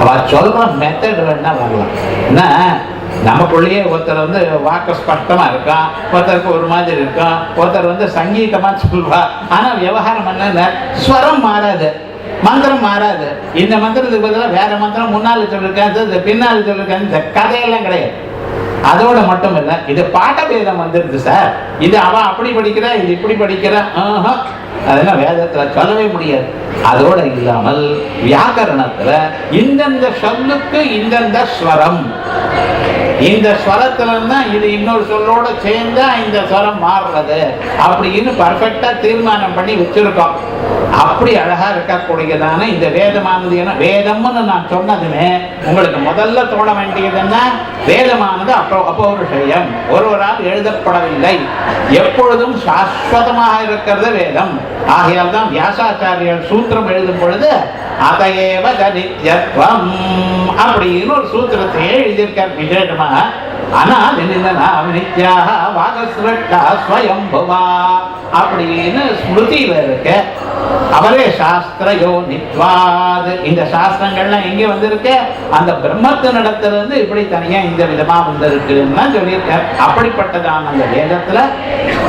அவ சொல்ற மெத்தட் வேணா வரலாம். என்ன நமக்குள்ளேயே ஒருத்தர் வந்து வாக்கு ஸ்பஷ்டமா இருக்கான், ஒருத்தருக்கு ஒரு மாதிரி இருக்கும், ஒருத்தர் சங்கீதமா சொல்வா. ஆனா விவகாரம் என்ன, ஸ்வரம் மாறாது, மந்திரம் மாறாது. இந்த மந்திரத்துக்கு பதிலாக வேற மந்திரம் முன்னால சொல்லிருக்கேன், பின்னால சொல்லிருக்கேன், இந்த கதையெல்லாம் கிடையாது. அதோட மட்டும் இல்ல, இது பாட்ட வேதம் வந்துருது சார். இது அவன் அப்படி படிக்கிறா, இது இப்படி படிக்கிறா, அதெல்லாம் வேதத்துல சொல்லவே முடியாது. அதோட இல்லாமல் வியாக்கரணத்துல இந்தந்த சொல்லுக்கு இந்தந்த ஸ்வரம், இந்த ஸ்வரத்துல தான் இது இன்னொரு சொல்லோட சேர்ந்தா இந்த ஸ்வரம் மாறுறது அப்படின்னு பர்ஃபெக்டா தீர்மானம் பண்ணி வச்சிருக்கோம். அப்படி அழகா இருக்கக்கூடியதான இந்த வேதமானது. ஏன்னா வேதம்னு நான் சொன்னதுமே உங்களுக்கு முதல்ல தோண வேண்டியது என்ன, வேதமானது அபௌருஷயம், ஒருவரால் எழுதப்படவில்லை, எப்பொழுதும் சாஸ்வதமாக இருக்கிறது வேதம். ஆகையால் தான் வியாசாச்சாரியர் சூத்திரம் எழுதும் பொழுது அதையேவ நித்யத்வம் அப்படின்னு ஒரு சூத்திரத்தையே எழுதியிருக்கார் விசேஷமாக. ஆனால் நித்யாக வாகஸ்ரட்டா ஸ்வயம்புவா அப்படின்னு ஸ்மிருதியில இருக்கு. அவரே சாஸ்திரயோ நித்வாது. இந்த சாஸ்திரங்கள்லாம் எங்கே வந்திருக்கு, அந்த பிரம்மத்தினிடத்துல இருந்து இப்படி தனியா இந்த விதமா வந்திருக்குன்னு சொல்லியிருக்கார். அப்படிப்பட்டதான் அந்த வேதத்துல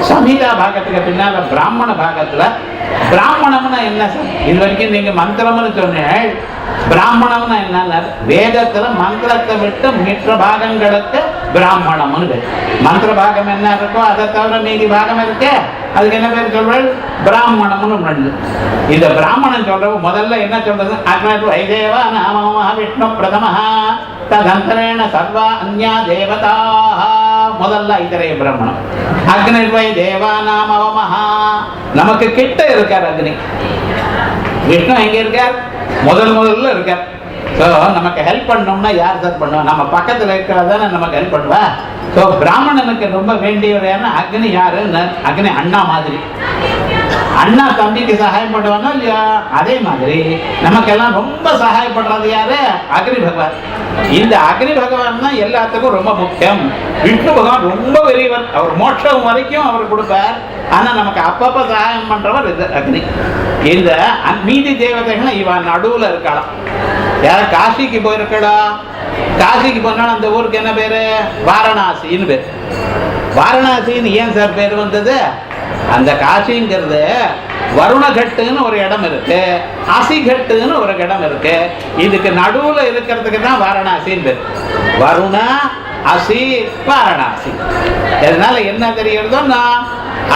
சம்ஹிதா பாகத்துக்கு பின்னால பிராமண பாகத்துல, பிராமணம்னா என்ன சார், இது வரைக்கும் நீங்க மந்திரம்னு சொன்னேன். பிராமணம்னா என்ன, வேதத்துல மந்திரத்தை விட்டு மற்ற பாகங்களுக்கு பிராமணம்னு. மந்திர பாகம் என்ன இருக்கோ அதை தவிர மீதி பாகம் இருக்கு, அதுக்கு என்ன பேர் சொல்றது, பிராமணம்னு. இந்த பிராமணன் சொல்றவ முதல்ல என்ன சொல்றது, வைதேவா நாம விஷ்ணு பிரதமஹா ததந்தரேண சர்வா அன்யா தேவதா. முதல்ல இதரைய பிராமணம். அக்னிர்வை தேவா நாமவமஹா, நமக்கு கிட்ட இருக்கார் அக்னி. விஷ்ணு எங்க இருக்கார், முதல்ல இருக்கார். ஸோ நமக்கு ஹெல்ப் பண்ணோம்னா யார் சார் பண்ணுவா, நம்ம பக்கத்தில் இருக்கிறதானே நமக்கு ஹெல்ப் பண்ணுவா. ஸோ பிராமணனுக்கு ரொம்ப வேண்டியவர் யாருன்னா அக்னி. யாருன்னு, அக்னி அண்ணா மாதிரி. அண்ணா தம்பிக்கு சகாயம் பண்ணுவானோ இல்லையா, அதே மாதிரி நமக்கெல்லாம் ரொம்ப சகாயப்படுறது யாரு, அக்னி பகவான். இந்த அக்னி பகவான் தான் எல்லாத்துக்கும் ரொம்ப முக்கியம். விஷ்ணு பகவான் ரொம்ப பெரியவர், அவர் மோட்சம் வரைக்கும் அவர் கொடுப்பார். ஆனா நமக்கு அப்பப்ப சகாயம் பண்றவர் இது அக்னி. இந்த மீதி தேவதைகள் இவன் நடுவுல இருக்கலாம். யார காசிக்கு போயிருக்கடா, காசிக்கு போனாலும் அந்த ஊருக்கு என்ன பேரு, வாரணாசின்னு பேர். வாரணாசின்னு ஏன் சார் பேர் வந்தது, அந்த காசிங்கிறது வருணகட்டுன்னு ஒரு இடம் இருக்கு, அசிகட்டுன்னு ஒரு இடம் இருக்கு. இதுக்கு நடுவுல இருக்கிறதுக்கு தான் வாரணாசின்னு பேர். வருண அசி வாரணாசி. அதனால என்ன தெரியறதுன்னா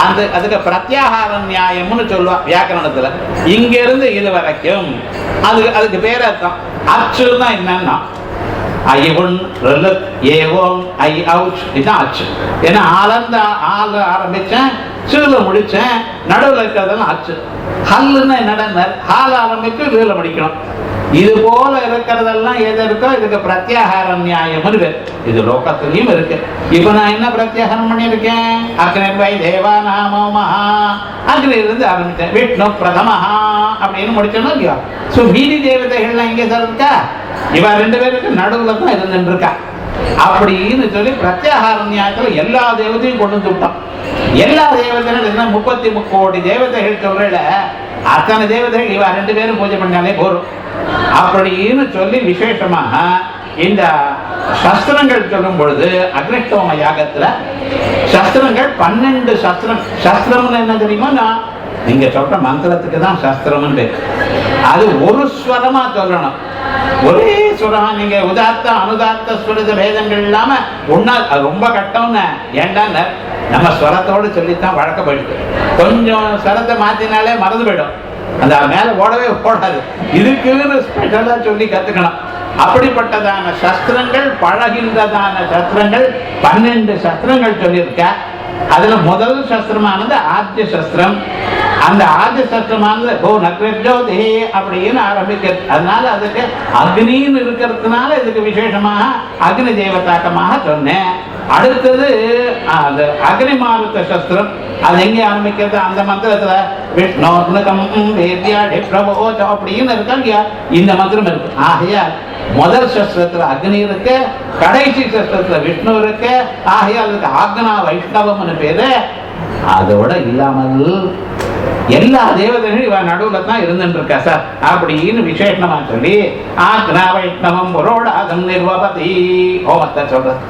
அந்த அதுக்கு பிரத்யாகார நியாயம்னு சொல்லுவா வியாக்கரணத்துல. இங்க இருந்து இது வரைக்கும் அதுக்கு பேர் அர்த்தம். அச்சுன்னா என்னன்னா ஏன்னா ஆல ஆரம்பிச்சேன், சூல முடிச்சேன், நடுவில் இருக்கிறதெல்லாம் அச்சு. ஹல்லுன்னா என்னடா, ஹால ஆரம்பிச்சு வீல முடிக்கணும். இது போல இருக்கிறதெல்லாம் எது இருக்கோ இதுக்கு பிரத்யாகார நியாயம்னு பேர். இது லோகத்திலையும் இருக்கு. இப்ப நான் என்ன பிரத்யாகாரம் பண்ணியிருக்கேன், அக்னிர்வை தேவா நாமஹா, அக்னி இருந்து ஆரம்பிச்சேன், விஷ்ணு பிரதமஹா அப்படின்னு முடிச்சோம் இல்லையா. ஸோ மீதி தேவதைகள்லாம் எங்கே சார் இருக்கா, இவ ரெண்டு பேருக்கு நடுவுல தான் இருந்துட்டு இருக்கா அப்படின்னு சொல்லி பிரத்யாகார நியாயத்துல எல்லா தேவதையும் கொண்டு வந்துட்டோம். எல்லா தேவதைகள் 33 கோடி தேவதைகள் சொல்றல, அத்தனை தேவதைகள் இவ ரெண்டு பேரும் பூஜை பண்ணாலே போறோம் அப்படின்னு சொல்லி விசேஷமாக இந்த சஸ்திரங்கள் சொல்லும் பொழுது அக்னிஷ்டோம யாகத்துல சஸ்திரங்கள் 12 சஸ்திரம். சஸ்திரம்னு என்ன தெரியுமா, நீங்க சொல்ற மந்திரத்துக்கு தான் சஸ்திரம்னு பேர். அது ஒரு ஸ்வரமா சொல்லணும், ஒரே ஸ்வரமா. நீங்க உதாத்த அனுதாத்த ஸ்வரத பேதங்கள் இல்லாம ஒன்னா, ரொம்ப கட்டம்னு. ஏண்டா நம்ம ஸ்வரத்தோடு சொல்லித்தான் வழக்கப்படுது. கொஞ்சம் ஸ்வரத்தை மாத்தினாலே மறந்து போயிடும், அந்த மேல ஓடவே ஓடாது. இதுக்குன்னு ஸ்பெஷலா சொல்லி கத்துக்கணும். அப்படிப்பட்டதான சஸ்திரங்கள், பழகின்றதான சஸ்திரங்கள் 12 சஸ்திரங்கள் சொல்லியிருக்க. அதுல முதல் சஸ்திரமானது ஆத்ய சஸ்திரம். அந்த ஆத்ய சஸ்திரமானது நக்ரஜோதே அப்படின்னு ஆரம்பிக்கிறது. அதனால அதுக்கு அக்னின்னு இருக்கிறதுனால இதுக்கு விசேஷமாக அக்னி தேவதாக்கமாக சொன்னேன். அடுத்தது அது அக்னிமாருத்த சஸ்திரம். அது எங்கே ஆரம்பிக்கிறது? அந்த மந்திரத்துல விஷ்ணோர்னுகம் வேத்யாடி பிரபோச்ச அப்படின்னு இருக்கா இல்லையா? இந்த மந்திரம் இருக்கு. ஆகையா முதல் சஸ்திரத்துல அக்னி இருக்கு, கடைசி சஸ்திரத்துல விஷ்ணு இருக்கு. ஆகையா அதுக்கு ஆக்னா வைஷ்ணவம்னு பேரு. அதோட இல்லாமல் எல்லா தேவதைகளும் இவன் நடுவுல தான் இருந்துட்டு இருக்கா சார் அப்படின்னு விசேஷமா சொல்லி ஆக்னா வைஷ்ணவம் புரோடாதம் நிர்வபதி ஹோமத்தை சொல்றது.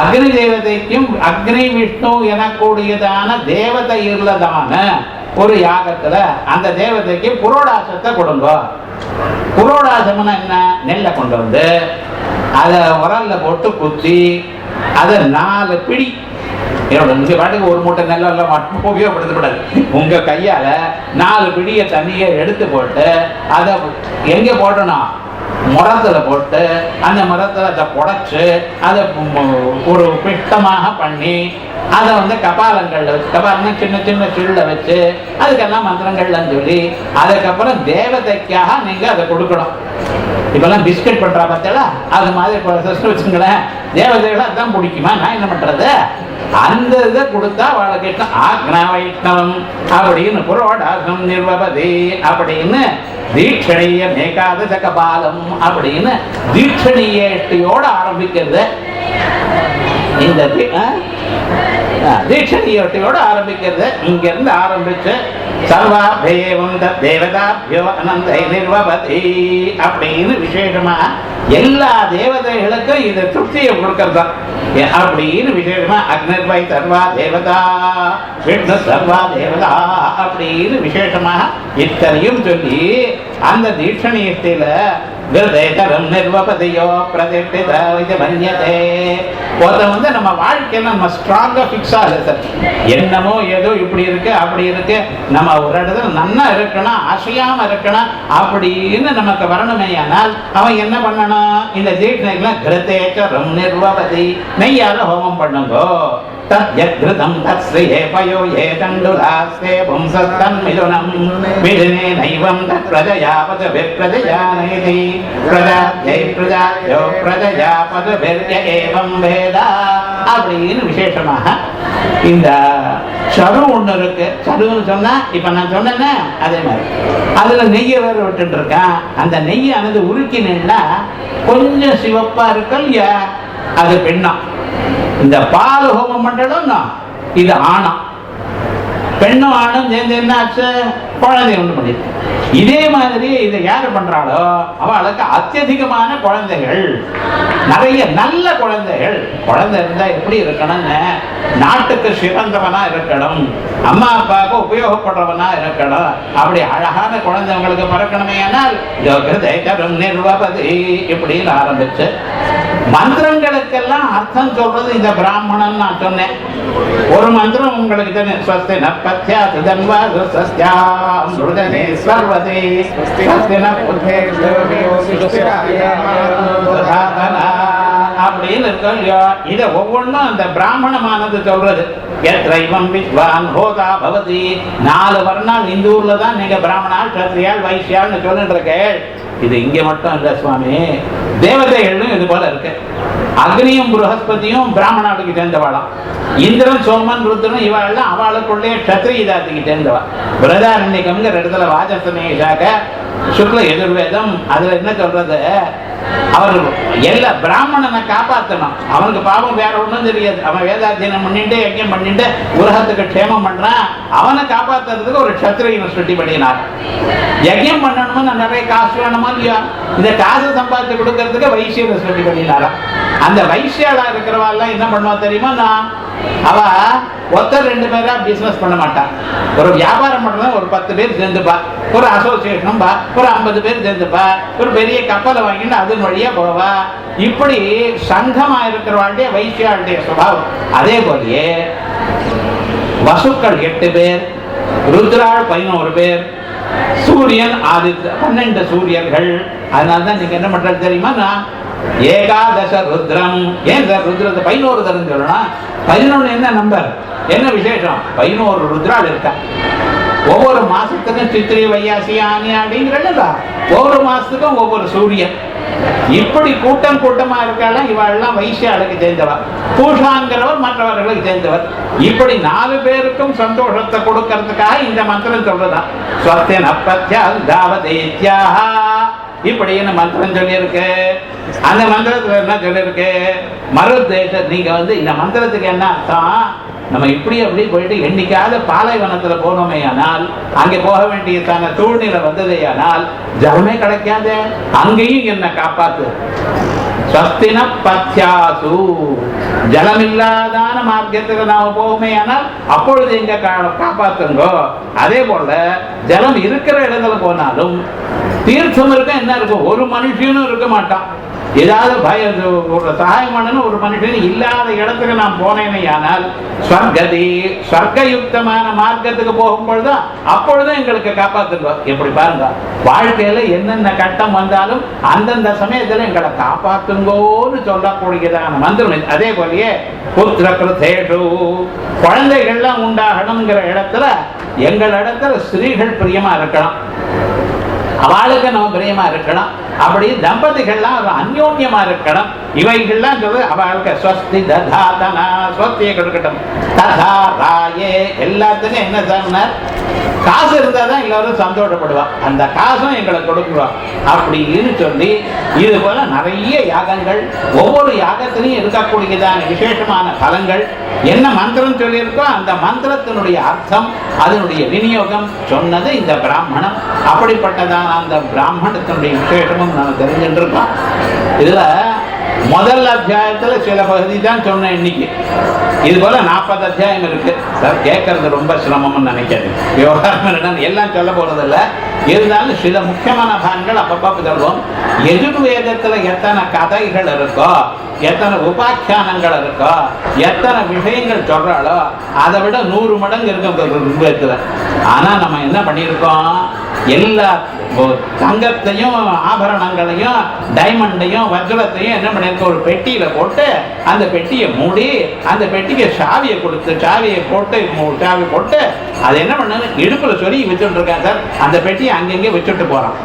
அக்னி தேவதைக்கும் அக்னி விஷ்ணு எனக்கூடியதான தேவதை உள்ளதான ஒரு யாகத்துல அந்த தேவதைக்கு புரோடாசத்தை கொடுங்க. புரோடாசம்னா என்ன? நெல்லை கொண்டு வந்து அதை உரல்ல போட்டு குத்தி அதை 4 பிடி, இங்க பாட்டுக்கு ஒரு மூட்டை நெல்லம் மட்டும் உபயோகப்படுத்தக்கூடாது. உங்க கையால 4 பிடிய தண்ணியை எடுத்து போட்டு அதை எங்க போட்டணும்? முரத்துல போட்டு அந்த மரத்துல அதை புடைச்சு அதை ஒரு பிட்டமாக பண்ணி அதை வந்து கபாலங்கள்ல வச்சு, கபாலம்னா சின்ன சின்ன சில்ல வச்சு அதுக்கெல்லாம் மந்திரங்கள்லாம் சொல்லி அதுக்கப்புறம் தேவதைக்காக நீங்க அதை கொடுக்கணும். இப்பெல்லாம் பிஸ்கட் பண்றா பார்த்தா அது மாதிரி வச்சுங்களேன், தேவதைகளை அதான் பிடிக்குமா? நான் என்ன பண்றது? அந்த இதை கொடுத்தா அவளுக்கு ஆக்னா வைஷ்ணவம் அப்படின்னு புரோடாசம் நிர்வபதி அப்படின்னு தீட்சணிய மேகாதச கபாலம் அப்படின்னு தீட்சணியோட ஆரம்பிக்கிறது. இந்த தீட்சணியோட ஆரம்பிக்கிறது. இங்க இருந்து ஆரம்பிச்சு சர்வாபேவம் தேவதாபியோ அனந்தை நிர்வபதி அப்படின்னு விசேஷமா எல்லா தேவதைகளுக்கும் இதை திருப்தியை கொடுக்கறதா அப்படின்னு விசேஷமா அக்னிர்வை சர்வா தேவதா விஷ்ணு சர்வா தேவதா அப்படின்னு விசேஷமா இத்தனையும் சொல்லி அந்த தீட்சணியத்தில நிர்வபதியோ பிரதிஷ்டித வந்து நம்ம வாழ்க்கையில நம்ம ஸ்ட்ராங்கா பிக்ஸ் ஆகுது சார். என்னமோ ஏதோ இப்படி இருக்கு அப்படி இருக்கு, நம்ம ஒரு இடத்துல நன்னா இருக்கணும், அசையாம இருக்கணும் அப்படின்னு நமக்கு வரணுமே. ஆனால் அவன் என்ன பண்ணணும்? இந்த தீட்சணைக்கெல்லாம் கிருதேச்சரம் நிர்வபதி நெய்யால ஹோமம் பண்ணுங்கோ. தத்யத்ருதம் தத்ஸ்ரீயே பயோ ஏ தண்டுலாஸ்தே பும்சத்தன்மிதுனம் விதினே நைவம் தத் பிரஜயாபத விப்ரஜயானேதி பிரஜாத்யை பிரஜாத்யோ பிரஜயாபத விர்ய ஏவம் வேதா அப்படின்னு விசேஷமாக இந்த சரு ஒண்ணு இருக்கு. சருன்னு சொன்னா இப்ப நான் சொன்னேன்னா அதே மாதிரி அதுல நெய்யை வேற விட்டுட்டு இருக்கான். அந்த நெய்யானது உருக்கினா கொஞ்சம் சிவப்பா இருக்கு இல்லையா, அது பெண்ணா. இந்த பால் ஹோமம் பண்றோம்னா இது ஆணம். பெண்ணும் ஆணும் சேர்ந்து என்ன ஆச்சு? குழந்தை ஒண்ணு பண்ணிருக்கு. இதே மாதிரி இதை யாரு பண்றாளோ அவளுக்கு அத்தியதிகமான குழந்தைகள், நிறைய நல்ல குழந்தைகள். குழந்தை இருந்தா எப்படி இருக்கணும்னு, நாட்டுக்கு சிறந்தவனா இருக்கணும், அம்மா அப்பாவுக்கு உபயோகப்படுறவனா இருக்கணும். அப்படி அழகான குழந்தைங்களுக்கு பிறக்கணுமே. ஆனால் நிர்வபதி இப்படின்னு ஆரம்பிச்சு மந்திரங்களுக்கெல்லாம் அர்த்தம் சொல்றது இந்த பிராமணன் நான் சொன்னேன். ஒரு மந்திரம் உங்களுக்கு தெரியும். ஸ்வஸ்தி நப்பத்யா தன்வா சஸ்யா அம்ருதனே ஸ்வர்வதி ஸ்வஸ்தி நப்புதே அப்படின்னு இருக்கோம் இல்லையோ. இதை ஒவ்வொன்றும் அந்த பிராமணமானது சொல்றது. எத்ரைவம் வித்வான் ஹோதா பவதி. 4 வருநாள் இந்த ஊர்ல தான் நீங்க பிராமணால் சத்ரியால் வைசியால்னு சொல்லிட்டு இருக்கேன். இது இங்க மட்டும் இல்ல சுவாமி, தேவதைகளும் இது போல இருக்கு. அக்னியும் ப்ரஹஸ்பதியும் பிராமணாளுக்கு சேர்ந்தவாளாம். இந்திரன் சோமன் ருத்ரன் இவாள்லாம் அவளுக்குள்ளே கத்திரிய ஜாதிக்கு சேர்ந்தவா. பிரதாரண்யம்ங்கிற இடத்துல வாஜசனேஷாக சுக்ல எதிர்வேதம் அதுல என்ன சொல்றது? அவர் எல்லா பிராமணனை காப்பாற்றணும். அவனுக்கு பாவம் வேற ஒண்ணும் தெரியாது. அவன் வேதாத்தியனம் பண்ணிட்டு யஜ்யம் பண்ணிட்டு உலகத்துக்கு க்ஷேமம் பண்றான். அவனை காப்பாத்துறதுக்கு ஒரு க்ஷத்ரியனை சுட்டி பண்ணினார். யஜ்யம் பண்ணணும்னு நிறைய காசு வேணுமா இல்லையா? இந்த காசு சம்பாதிச்சு கொடுக்கறதுக்கு வைசியரை சுட்டி பண்ணினாரா. அந்த வைசியாளா இருக்கிறவாள்லாம் என்ன பண்ணுவா தெரியுமா? அவ ஒருத்தர் 2 பேரா பிசினஸ் பண்ண மாட்டான். ஒரு வியாபாரம் பண்றதா ஒரு 10 பேர் சேர்ந்துப்பா, ஒரு அசோசியேஷன் பா, ஒரு 50 பேர் சேர்ந்துப்பா, ஒரு பெரிய கப்பலை வாங்கிட்டு அதன் வழியா போவா. இப்படி சங்கமா இருக்கிறவாளுடைய வைசியாளுடைய சுபாவம். அதே போலயே வசுக்கள் 8 பேர், ருத்ராள் 11 பேர், சூரியன் ஆதித்ய 12 சூரியர்கள். அதனால்தான் நீங்க என்ன பண்றது தெரியுமா? ஏகாதச ருத்ரம். ஏன் சார் ருத்ரத்தை 11 தரம் சொல்லணும்? 11 என்ன நம்பர், என்ன விசேஷம்? 11 ருத்ரால் இருக்கா. ஒவ்வொரு மாசத்துக்கும் சித்திரை வையாசி ஆனி அப்படிங்கிறல்ல, ஒவ்வொரு மாசத்துக்கும் ஒவ்வொரு சூரியன். இப்படி கூட்டம் கூட்டமா இருக்கலாம். இவெல்லாம் வைசியாளுக்கு சேர்ந்தவர், பூஷாங்கிறவர் மற்றவர்களுக்கு சேர்ந்தவர். இப்படி 4 பேருக்கும் சந்தோஷத்தை கொடுக்கறதுக்காக இந்த மந்திரம் சொல்றதான். ஸ்வஸ்தின பத்யால் தாவதேத்யாஹ இப்படின்னு மந்திரம் சொல்லியிருக்கு. அந்த மந்திரத்துல என்ன சொல்லியிருக்கு? மருதேஷ நீங்க இந்த மந்திரத்துக்கு என்ன அர்த்தம்? நம்ம இப்படி அப்படி போயிட்டு என்னைக்காவது பாலைவனத்துல போனோமே ஆனால், அங்கே போக வேண்டிய தான சூழ்நிலை வந்ததே ஆனால் ஜலமே கிடைக்காது. அங்கேயும் என்ன காப்பாத்து. ஸ்வஸ்தின பத்யாசு ஜலமில்லாதான மார்க்கத்துக்கு நாம போகுமே ஆனால் அப்பொழுது எங்க காப்பாத்துங்கோ. அதே போல ஜலம் இருக்கிற இடத்துல போனாலும் தீர்த்தம் இருக்க என்ன இருக்கும்? ஒரு மனுஷனும் இருக்க மாட்டான். ஏதாவது ஒரு சகாயம் பண்ணணும் ஒரு மனுஷன் இல்லாத இடத்துக்கு நான் போனேனே ஆனால் ஸ்வர்கயுக்தமான மார்க்கத்துக்கு போகும்பொழுது அப்பொழுதும் எங்களுக்கு காப்பாத்துங்க. எப்படி பாருங்க, வாழ்க்கையில என்னென்ன கட்டம் வந்தாலும் அந்தந்த சமயத்துல எங்களை காப்பாத்துங்கோன்னு சொல்லக்கூடியதான மந்திரம். அதே போலயே புத்திர கிருத்தேஷு குழந்தைகள்லாம் உண்டாகணுங்கிற இடத்துல எங்களிடத்துல ஸ்திரீகள் பிரியமா இருக்கணும், அவளுக்கு நம்ம பிரியமா இருக்கணும். அப்படி தம்பதிகள்லாம் அந்யோன்யமா இருக்கணும். இவைகள்லாம் சொல்றது அவளுக்கு ஸ்வஸ்தி ததாதனா ஸ்வஸ்தியை கொடுக்கட்டும். ததா ராயே எல்லாத்துக்கும் என்ன சொன்னார்? காசு இருந்தாதான் எல்லாரும் சந்தோஷப்படுவா. அந்த காசும் எங்களை கொடுக்குவா அப்படின்னு சொல்லி இது போல நிறைய யாகங்கள், ஒவ்வொரு யாகத்திலையும் இருக்கக்கூடியதான விசேஷமான பலங்கள் என்ன மந்திரம் சொல்லியிருக்கோ அந்த மந்திரத்தினுடைய அர்த்தம், அதனுடைய விநியோகம் சொன்னது இந்த பிராமணம். அப்படிப்பட்டதான அந்த பிராமணத்தினுடைய விசேஷமும் நம்ம தெரிஞ்சுட்டு இருக்கோம். இதுல முதல் அத்தியாயத்துல சில பகுதி தான் சொன்னேன் இன்னைக்கு. இது போல 40 அத்தியாயம் இருக்கு சார். கேட்கறது ரொம்ப சிரமம்னு நினைக்காது. விவகாரம் எல்லாம் சொல்ல போறதில்ல. இருந்தாலும் சில முக்கியமான பாகங்கள் அப்பப்ப சொல்லுவோம். எஜுர்வேதத்துல எத்தனை கதைகள் இருக்கோ, எத்தனை உபாக்கியானங்கள் இருக்கோ, எத்தனை விஷயங்கள் சொல்றாளோ அதை விட 100 மடங்கு இருக்கும். ஆனா நம்ம என்ன பண்ணியிருக்கோம்? எல்லா தங்கத்தையும் ஆபரணங்களையும் டைமண்டையும் வஜ்ரத்தையும் என்ன பண்ணியிருக்கோம்? ஒரு பெட்டியில போட்டு அந்த பெட்டியை மூடி அந்த பெட்டிக்கு சாவியை கொடுத்து சாவியை போட்டு அது என்ன பண்ணு இடுப்புல சொல்லி வச்சுட்டு இருக்கேன் சார். அந்த பெட்டியை அங்கங்கே வச்சுட்டு போறான்.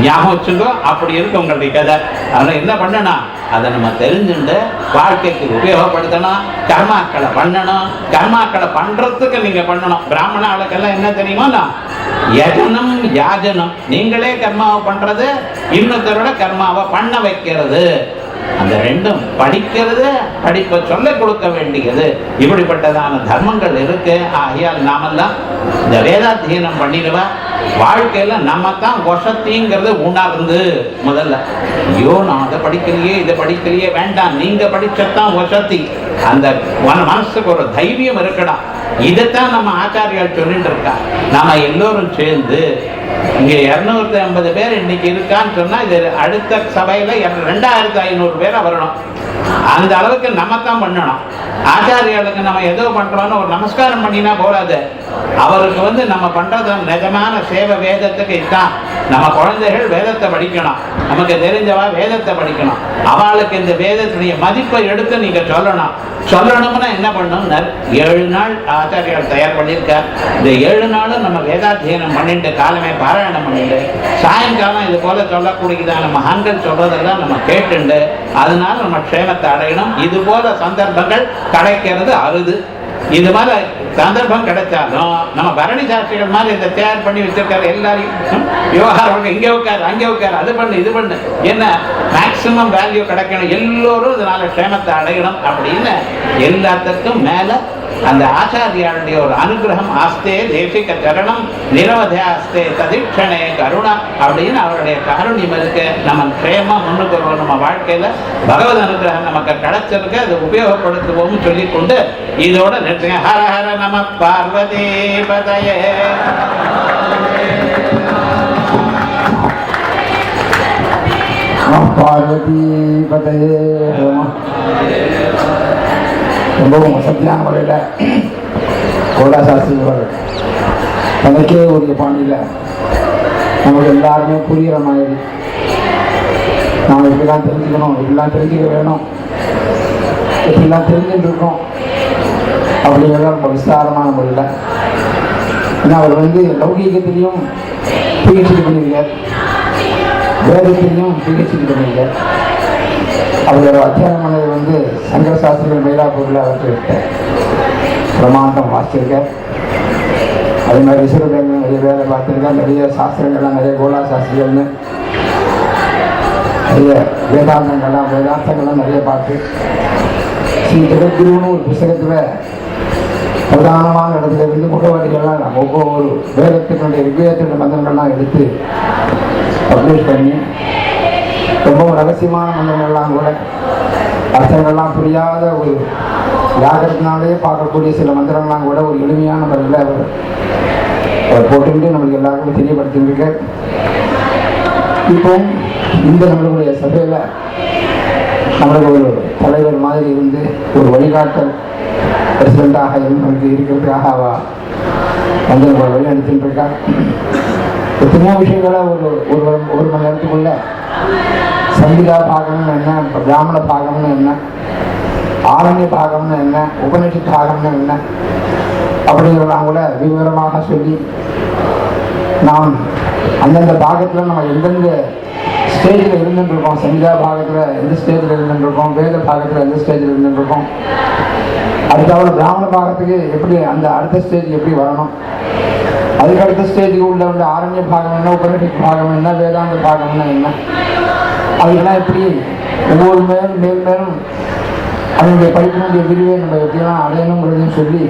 ஞாபகம் வச்சுக்கோ. அப்படி இருக்கு உங்களுடைய கதை. அதனால என்ன பண்ணணும்? அதை நம்ம தெரிஞ்சுட்டு வாழ்க்கைக்கு உபயோகப்படுத்தணும். கர்மாக்களை பண்ணணும். கர்மாக்களை பண்றதுக்கு நீங்க பண்ணணும். பிராமண ஆளுக்கெல்லாம் என்ன தெரியுமா? யஜனம் யாஜனம். நீங்களே கர்மாவை பண்றது, இன்னொருத்தரோட கர்மாவை பண்ண வைக்கிறது. அந்த ரெண்டும் படிக்கிறது, படிப்பை சொல்ல கொடுக்க வேண்டியது. இப்படிப்பட்டதான தர்மங்கள் இருக்கு. ஆகையால் நாமெல்லாம் இந்த வேதாத்தியனம் பண்ணிடுவா. வாழ்க்கையில நம்ம தான் வசத்திங்கிறது உணர்ந்து முதல்ல ஐயோ நான் அதை படிக்கலையே இதை படிக்கலையே வேண்டாம், நீங்க படிச்சதான் வசதி. அந்த மனசுக்கு ஒரு தைரியம் இருக்கணும். இதைத்தான் நம்ம ஆச்சாரியால் சொல்லிட்டு இருக்கா. நாம எல்லோரும் சேர்ந்து இங்க 250 பேர் இன்னைக்கு இருக்கான்னு சொன்னா இது அடுத்த சபையில 2500 பேரை வரணும். அந்த அளவுக்கு நம்ம தான் பண்ணணும். ஆச்சாரியாளுக்கு நம்ம ஏதோ பண்றோம்னு ஒரு நமஸ்காரம் பண்ணினா போறாது. அவருக்கு நம்ம பண்றது நிஜமான சேவை வேதத்துக்கு இதுதான். நம்ம குழந்தைகள் வேதத்தை படிக்கணும், நமக்கு தெரிஞ்சவா வேதத்தை படிக்கணும். அவளுக்கு இந்த வேதத்துடைய மதிப்பை எடுத்து நீங்க சொல்லணும்னா என்ன பண்ணணும்? 7 நாள் ஆச்சாரியால் தயார் பண்ணியிருக்கார். இந்த 7 நாளும் நம்ம வேதாத்தியனம் பண்ணிட்டு காலமே பாராயணம் பண்ணிட்டு சாயங்காலம் இது போல சொல்லக்கூடியதான மகான்கள் சொல்றதெல்லாம் நம்ம கேட்டுண்டு அதனால நம்ம க்ஷேமத்தை அடையணும். இது போல சந்தர்ப்பங்கள் கிடைக்கிறது அருது. இது மாதிரி சந்தர்ப்பம் கிடைச்சாலும் நம்ம பரணி சாட்சிகள் மாதிரி இதை தயார் பண்ணி வச்சிருக்காரு. எல்லாரையும் விவகாரம் இங்கே உட்காரு அங்கே உட்காரு, அது பண்ணு இது பண்ணு, என்ன மேக்சிமம் வேல்யூ கிடைக்கணும், எல்லோரும் இதனால க்ஷேமத்தை அடையணும் அப்படின்னு எல்லாத்துக்கும் மேல அந்த ஆச்சாரியாளுடைய ஒரு அனுகிரகம் ஆஸ்தே தேசிக சரணம் நிரவதியாஸ்தே ததிக்ஷணே கருணா அப்படின்னு அவருடைய காருண்யம் இருக்கு. நம்ம க்ஷேமா முன்னுக்கு வருவோம். நம்ம வாழ்க்கையில பகவத் அனுகிரகம் நமக்கு கிடைச்சிருக்கு, அதை உபயோகப்படுத்துவோம் சொல்லிக்கொண்டு இதோட நிறுத்துங்க. ஹர ஹர நம பார்வதி பதயே. பார்வதி பதயே. ரொம்பவும் வசதியான முறையில் கோலாசாஸ்திரி அவர்கள் தனக்கே உரிய பாணியில் நமக்கு எல்லாருமே புரிகிற மாதிரி நாம் இப்படிலாம் தெரிஞ்சுக்கணும், இப்படிலாம் தெரிஞ்சுக்க வேணும், இப்படிலாம் தெரிஞ்சுட்டு இருக்கோம் அப்படிங்கிறத ரொம்ப விஸ்தாரமான முறையில். ஏன்னா அவர் லௌகீகத்திலையும் பிஹெச்டி பண்ணியிருக்கார், வேதத்தையும் பிஹெச்டி பண்ணியிருக்கார். அவரோட அத்தியாயம் பண்ணது சங்கர சாஸ்திரிகள் மயிலாப்பூரில் அவர்கிட்ட பிரமாண்டம் வாசிச்சிருக்கார். அதே மாதிரி ரிசர்வ் பேங்க் நிறைய வேலை பார்த்துருக்கார். நிறைய சாஸ்திரங்கள்லாம் நிறைய கோலா சாஸ்திரிகள்னு நிறைய வேதாந்தங்கள்லாம் நிறைய பார்த்து ஸ்ரீ ஜெகத்குருன்னு ஒரு புத்தகத்தில் பிரதானமான இடத்துல இருந்து முகவரிகள்லாம் ஒவ்வொரு வேதத்தினுடைய ரிக்வேதத்தினுடைய மந்திரங்கள்லாம் எடுத்து பப்ளிஷ் பண்ணி ரொம்ப ரகசியமான மந்திரங்கள்லாம் கூட அர்த்தங்கள்லாம் புரியாத ஒரு வியாகரத்தினாலே பார்க்கக்கூடிய சில மந்திரங்கள்லாம் கூட ஒரு எளிமையான முறையில் அவர் போட்டுக்கிட்டு நம்மளுக்கு எல்லாருக்கும் தெரியப்படுத்திருக்க. இப்போ இந்த நம்மளுடைய சபையில் நம்மளுக்கு ஒரு தலைவர் மாதிரி இருந்து ஒரு வழிகாட்டல் பிரசிடண்டாக நம்மளுக்கு இருக்கிறதுக்காக அவள் வழி அனுப்பிட்டு இருக்கா. எத்தனையோ விஷயங்களை ஒரு மணி நேரத்துக்குள்ள சங்கீதா பாகம்னு என்ன, பிராமண பாகம்னு என்ன, ஆரண்ய பாகம்னு என்ன, உபநிஷத் பாகம்னு என்ன அப்படிங்கிறதெல்லாம் கூட விவரமாக சொல்லி நாம் அந்தந்த பாகத்தில் நம்ம எந்தெந்த ஸ்டேஜில் இருந்துருக்கோம், சங்கீதா பாகத்தில் எந்த ஸ்டேஜில் இருந்துருக்கோம், வேத பாகத்தில் எந்த ஸ்டேஜில் இருந்துருக்கோம், அதுக்காக பிராமண பாகத்துக்கு எப்படி அந்த அடுத்த ஸ்டேஜ் எப்படி வரணும், அதுக்கு அடுத்த ஸ்டேஜுக்கு உள்ள ஆரண்ய பாகம் என்ன, உபநிஷத் பாகம் என்ன, வேதாந்த பாகம்னா என்ன, அதெல்லாம் எப்படி ஒவ்வொரு மேலும் அதனுடைய படிப்பினுடைய விரிவை நம்ம எப்படிலாம் அடையணுங்கிறதையும் சொல்லி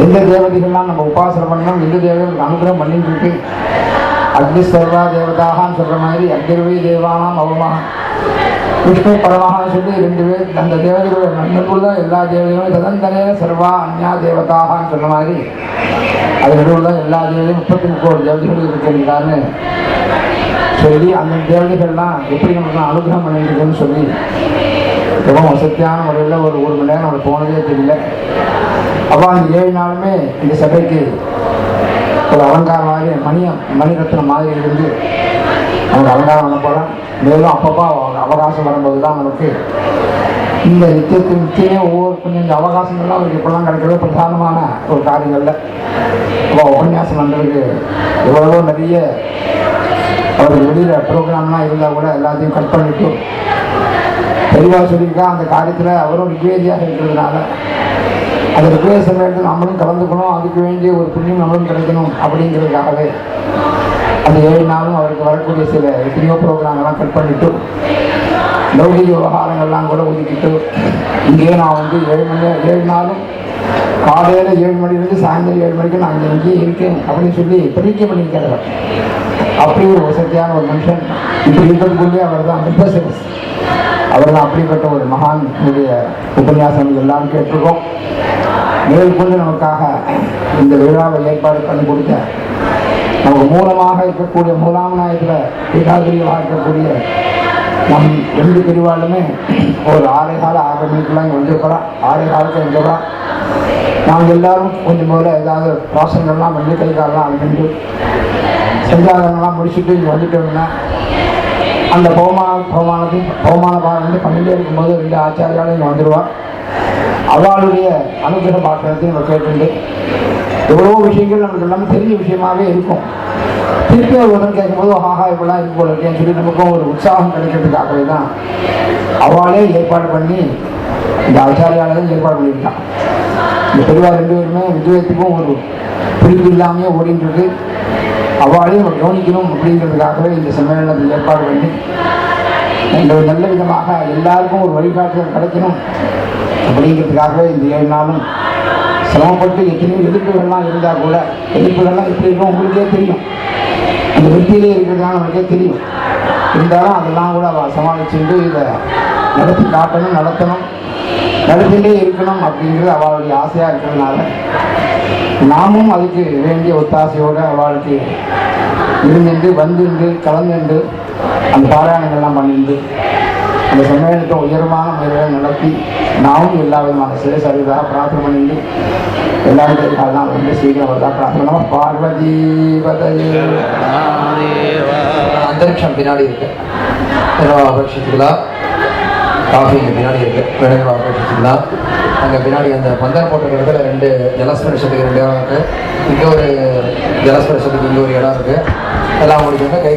எந்த தேவதைகள்லாம் நம்ம உபாசனம் பண்ணணும், எந்த தேவதைகள் அனுகிரகம் பண்ணிட்டு இருக்கு. அக்னி சர்வா தேவதாகான்னு சொல்கிற மாதிரி அக்னிர்வே தேவானாம் அவமாக விஷ்ணு பரமாகனு சொல்லி 2 பேர் அந்த தேவதைகளோட நன்மைக்குள்ள எல்லா தேவதைகளும் ததந்தனே சர்வா அந்யா தேவதாகான்னு சொன்ன மாதிரி அது நடுவுள்ள எல்லா தேவதையும் 33 தேவதைகள் இருக்கிறான்னு சொல்லி அந்த தேவதைகள்லாம் எப்படி நமக்கு அனுகிரகம் பண்ணிருக்குன்னு சொல்லி ரொம்ப வசதியான முறையில் ஒரு மணி நேரம் நம்ம போனதே தெரியல. அப்போ அந்த 7 நாளுமே இந்த சபைக்கு ஒரு அலங்காரம் மாதிரி மணிரத்னம் மாதிரி இருந்து நமக்கு அலங்காரம் பண்ண போகிறோம். மேலும் அப்பப்போ அவகாசம் வரும்போது தான் நமக்கு இந்த நித்தியமே கொஞ்சம் இந்த அவகாசங்கள்லாம் அவருக்கு இப்பெல்லாம் கிடைக்கிறது பிரதானமான ஒரு காரியங்களில். அப்போ உபன்யாசம் பண்ணுறதுக்கு எவ்வளவோ நிறைய அவருக்கு வெளியில் ப்ரோக்ராம்லாம் இருந்தால் கூட எல்லாத்தையும் கட் பண்ணிவிட்டு தெளிவாக சொல்லியிருக்கா. அந்த காரியத்தில் அவரும் ரிக்வேதியாக இருக்கிறதுனால அந்த ரிக்வேத சமயத்தில் நம்மளும் கலந்துக்கணும், அதுக்கு வேண்டிய ஒரு புண்ணியம் நம்மளும் கிடைக்கணும் அப்படிங்கிறதுக்காகவே அந்த 7 நாளும் அவருக்கு வரக்கூடிய சில எத்தனையோ ப்ரோக்ராம்லாம் கட் பண்ணிவிட்டு லௌகிக விவகாரங்கள்லாம் கூட ஒதுக்கிட்டு இங்கேயே நான் 7 நாளும் காலையில் 7 மணிலேருந்து சாயந்தரம் 7 மணிக்கு நான் இங்கேயே இருக்கேன் அப்படின்னு சொல்லி பிரதிஜை பண்ணியிருக்கிறவர். அப்படி ஒரு வசதியான ஒரு மனுஷன் இப்படி இருக்கிறதுக்குள்ளே அவர் தான் மெம்பர்ஸ். அவர் தான் அப்படிப்பட்ட ஒரு மகானுடைய உபன்யாசம் எல்லாரும் கேட்டிருக்கோம். மேற்கொண்டு நமக்காக இந்த விழாவை ஏற்பாடு பண்ணி கொடுத்த நமக்கு மூலமாக இருக்கக்கூடிய மூலாமநாயத்தில் பீடாதிரியாக இருக்கக்கூடிய நம் 2 பிரிவாலுமே ஒரு 6:15 மணிக்கெல்லாம் இங்கே வந்திருக்கிறோம். 6:15 வந்துடுறோம். நாங்கள் எல்லாரும் கொஞ்சம் போல ஏதாவது வாசங்கள்லாம் பண்ணி கை காலெல்லாம் அழிஞ்சு செஞ்சாதனெல்லாம் முடிச்சுட்டு இங்கே வந்துட்டோம்னா அந்த பௌமான பாடம் பண்ணிட்டே இருக்கும்போது 2 ஆச்சாரியாலும் இங்கே வந்துடுவார். அவளுடைய அனுகிரக பாத்திரத்தையும் நம்ம கேட்டு எவ்வளோ விஷயங்கள் நமக்கு எல்லாமே தெரிஞ்ச விஷயமாகவே இருக்கும். திருப்பி ஒருவன் கேட்கும்போது ஆஹா இப்பெல்லாம் இருக்கு போல இருக்கேன்னு சொல்லி நமக்கும் ஒரு உற்சாகம் கிடைக்கிறதுக்காகவே தான் அவளே ஏற்பாடு பண்ணி இந்த ஆச்சாரியாலையும் ஏற்பாடு பண்ணியிருக்கான். இந்த பெரியவார் 2 பேருமே வித்வேத்துக்கும் ஒரு பிரிவு இல்லாமையே ஓடிட்டு இருக்கு. அவளையும் நம்ம கவனிக்கணும் அப்படிங்கிறதுக்காகவே இந்த சம்மேளனத்தை ஏற்பாடு பண்ணி ஒரு நல்ல விதமாக எல்லாருக்கும் ஒரு வழிகாட்டுதல் கிடைக்கணும் அப்படிங்கிறதுக்காகவே இந்த 7 நாளும் சிரமப்பட்டு எத்தனையோ எதிர்ப்புகள்லாம் இருந்தால் கூட எதிர்ப்புகள்லாம் எப்படி இருக்கும் உங்களுக்கே தெரியும். அந்த விருத்தியிலே இருக்கிறதுனால நமக்கே தெரியும். இருந்தாலும் அதெல்லாம் கூட அவள் சமாளிச்சுட்டு இதை நடத்தி காட்டணும், நடத்திகிட்டே இருக்கணும் அப்படிங்கிறது அவளுடைய ஆசையாக இருக்கிறதுனால நாமும் அதுக்கு வேண்டிய ஒத்தாசையோடு அவளுக்கு இருந்துட்டு வந்துண்டு கலந்துண்டு அந்த பாராயணங்கள்லாம் பண்ணிட்டு அந்த சம்மேளனத்தை உயர்வான முறைகளை நடத்தி நாமும் எல்லா விதமான சிறைசாரிதாக பிரார்த்தனை பண்ணிட்டு எல்லாரும் கைகாலெல்லாம் வந்து சீக்கிரம் வரதா பிரார்த்தனை. பார்வதீபதையே அந்தரிக்ஷம் பின்னாடி இருக்கு, அபேட்சிச்சுக்கலாம். காஃபி இங்கே பின்னாடி இருக்கு, வேணுங்கிற அபேட்சிச்சுக்கலாம். அங்கே பின்னாடி அந்த பந்தர் போட்ட இடத்துல 2 ஜலஸ்பரிஷத்துக்கு 2 இடம் இருக்குது. இங்கே ஒரு ஜலஸ்பரிஷத்துக்கு இங்கே ஒரு இடம் இருக்குது. எல்லாம் முடிச்சுட்டு கை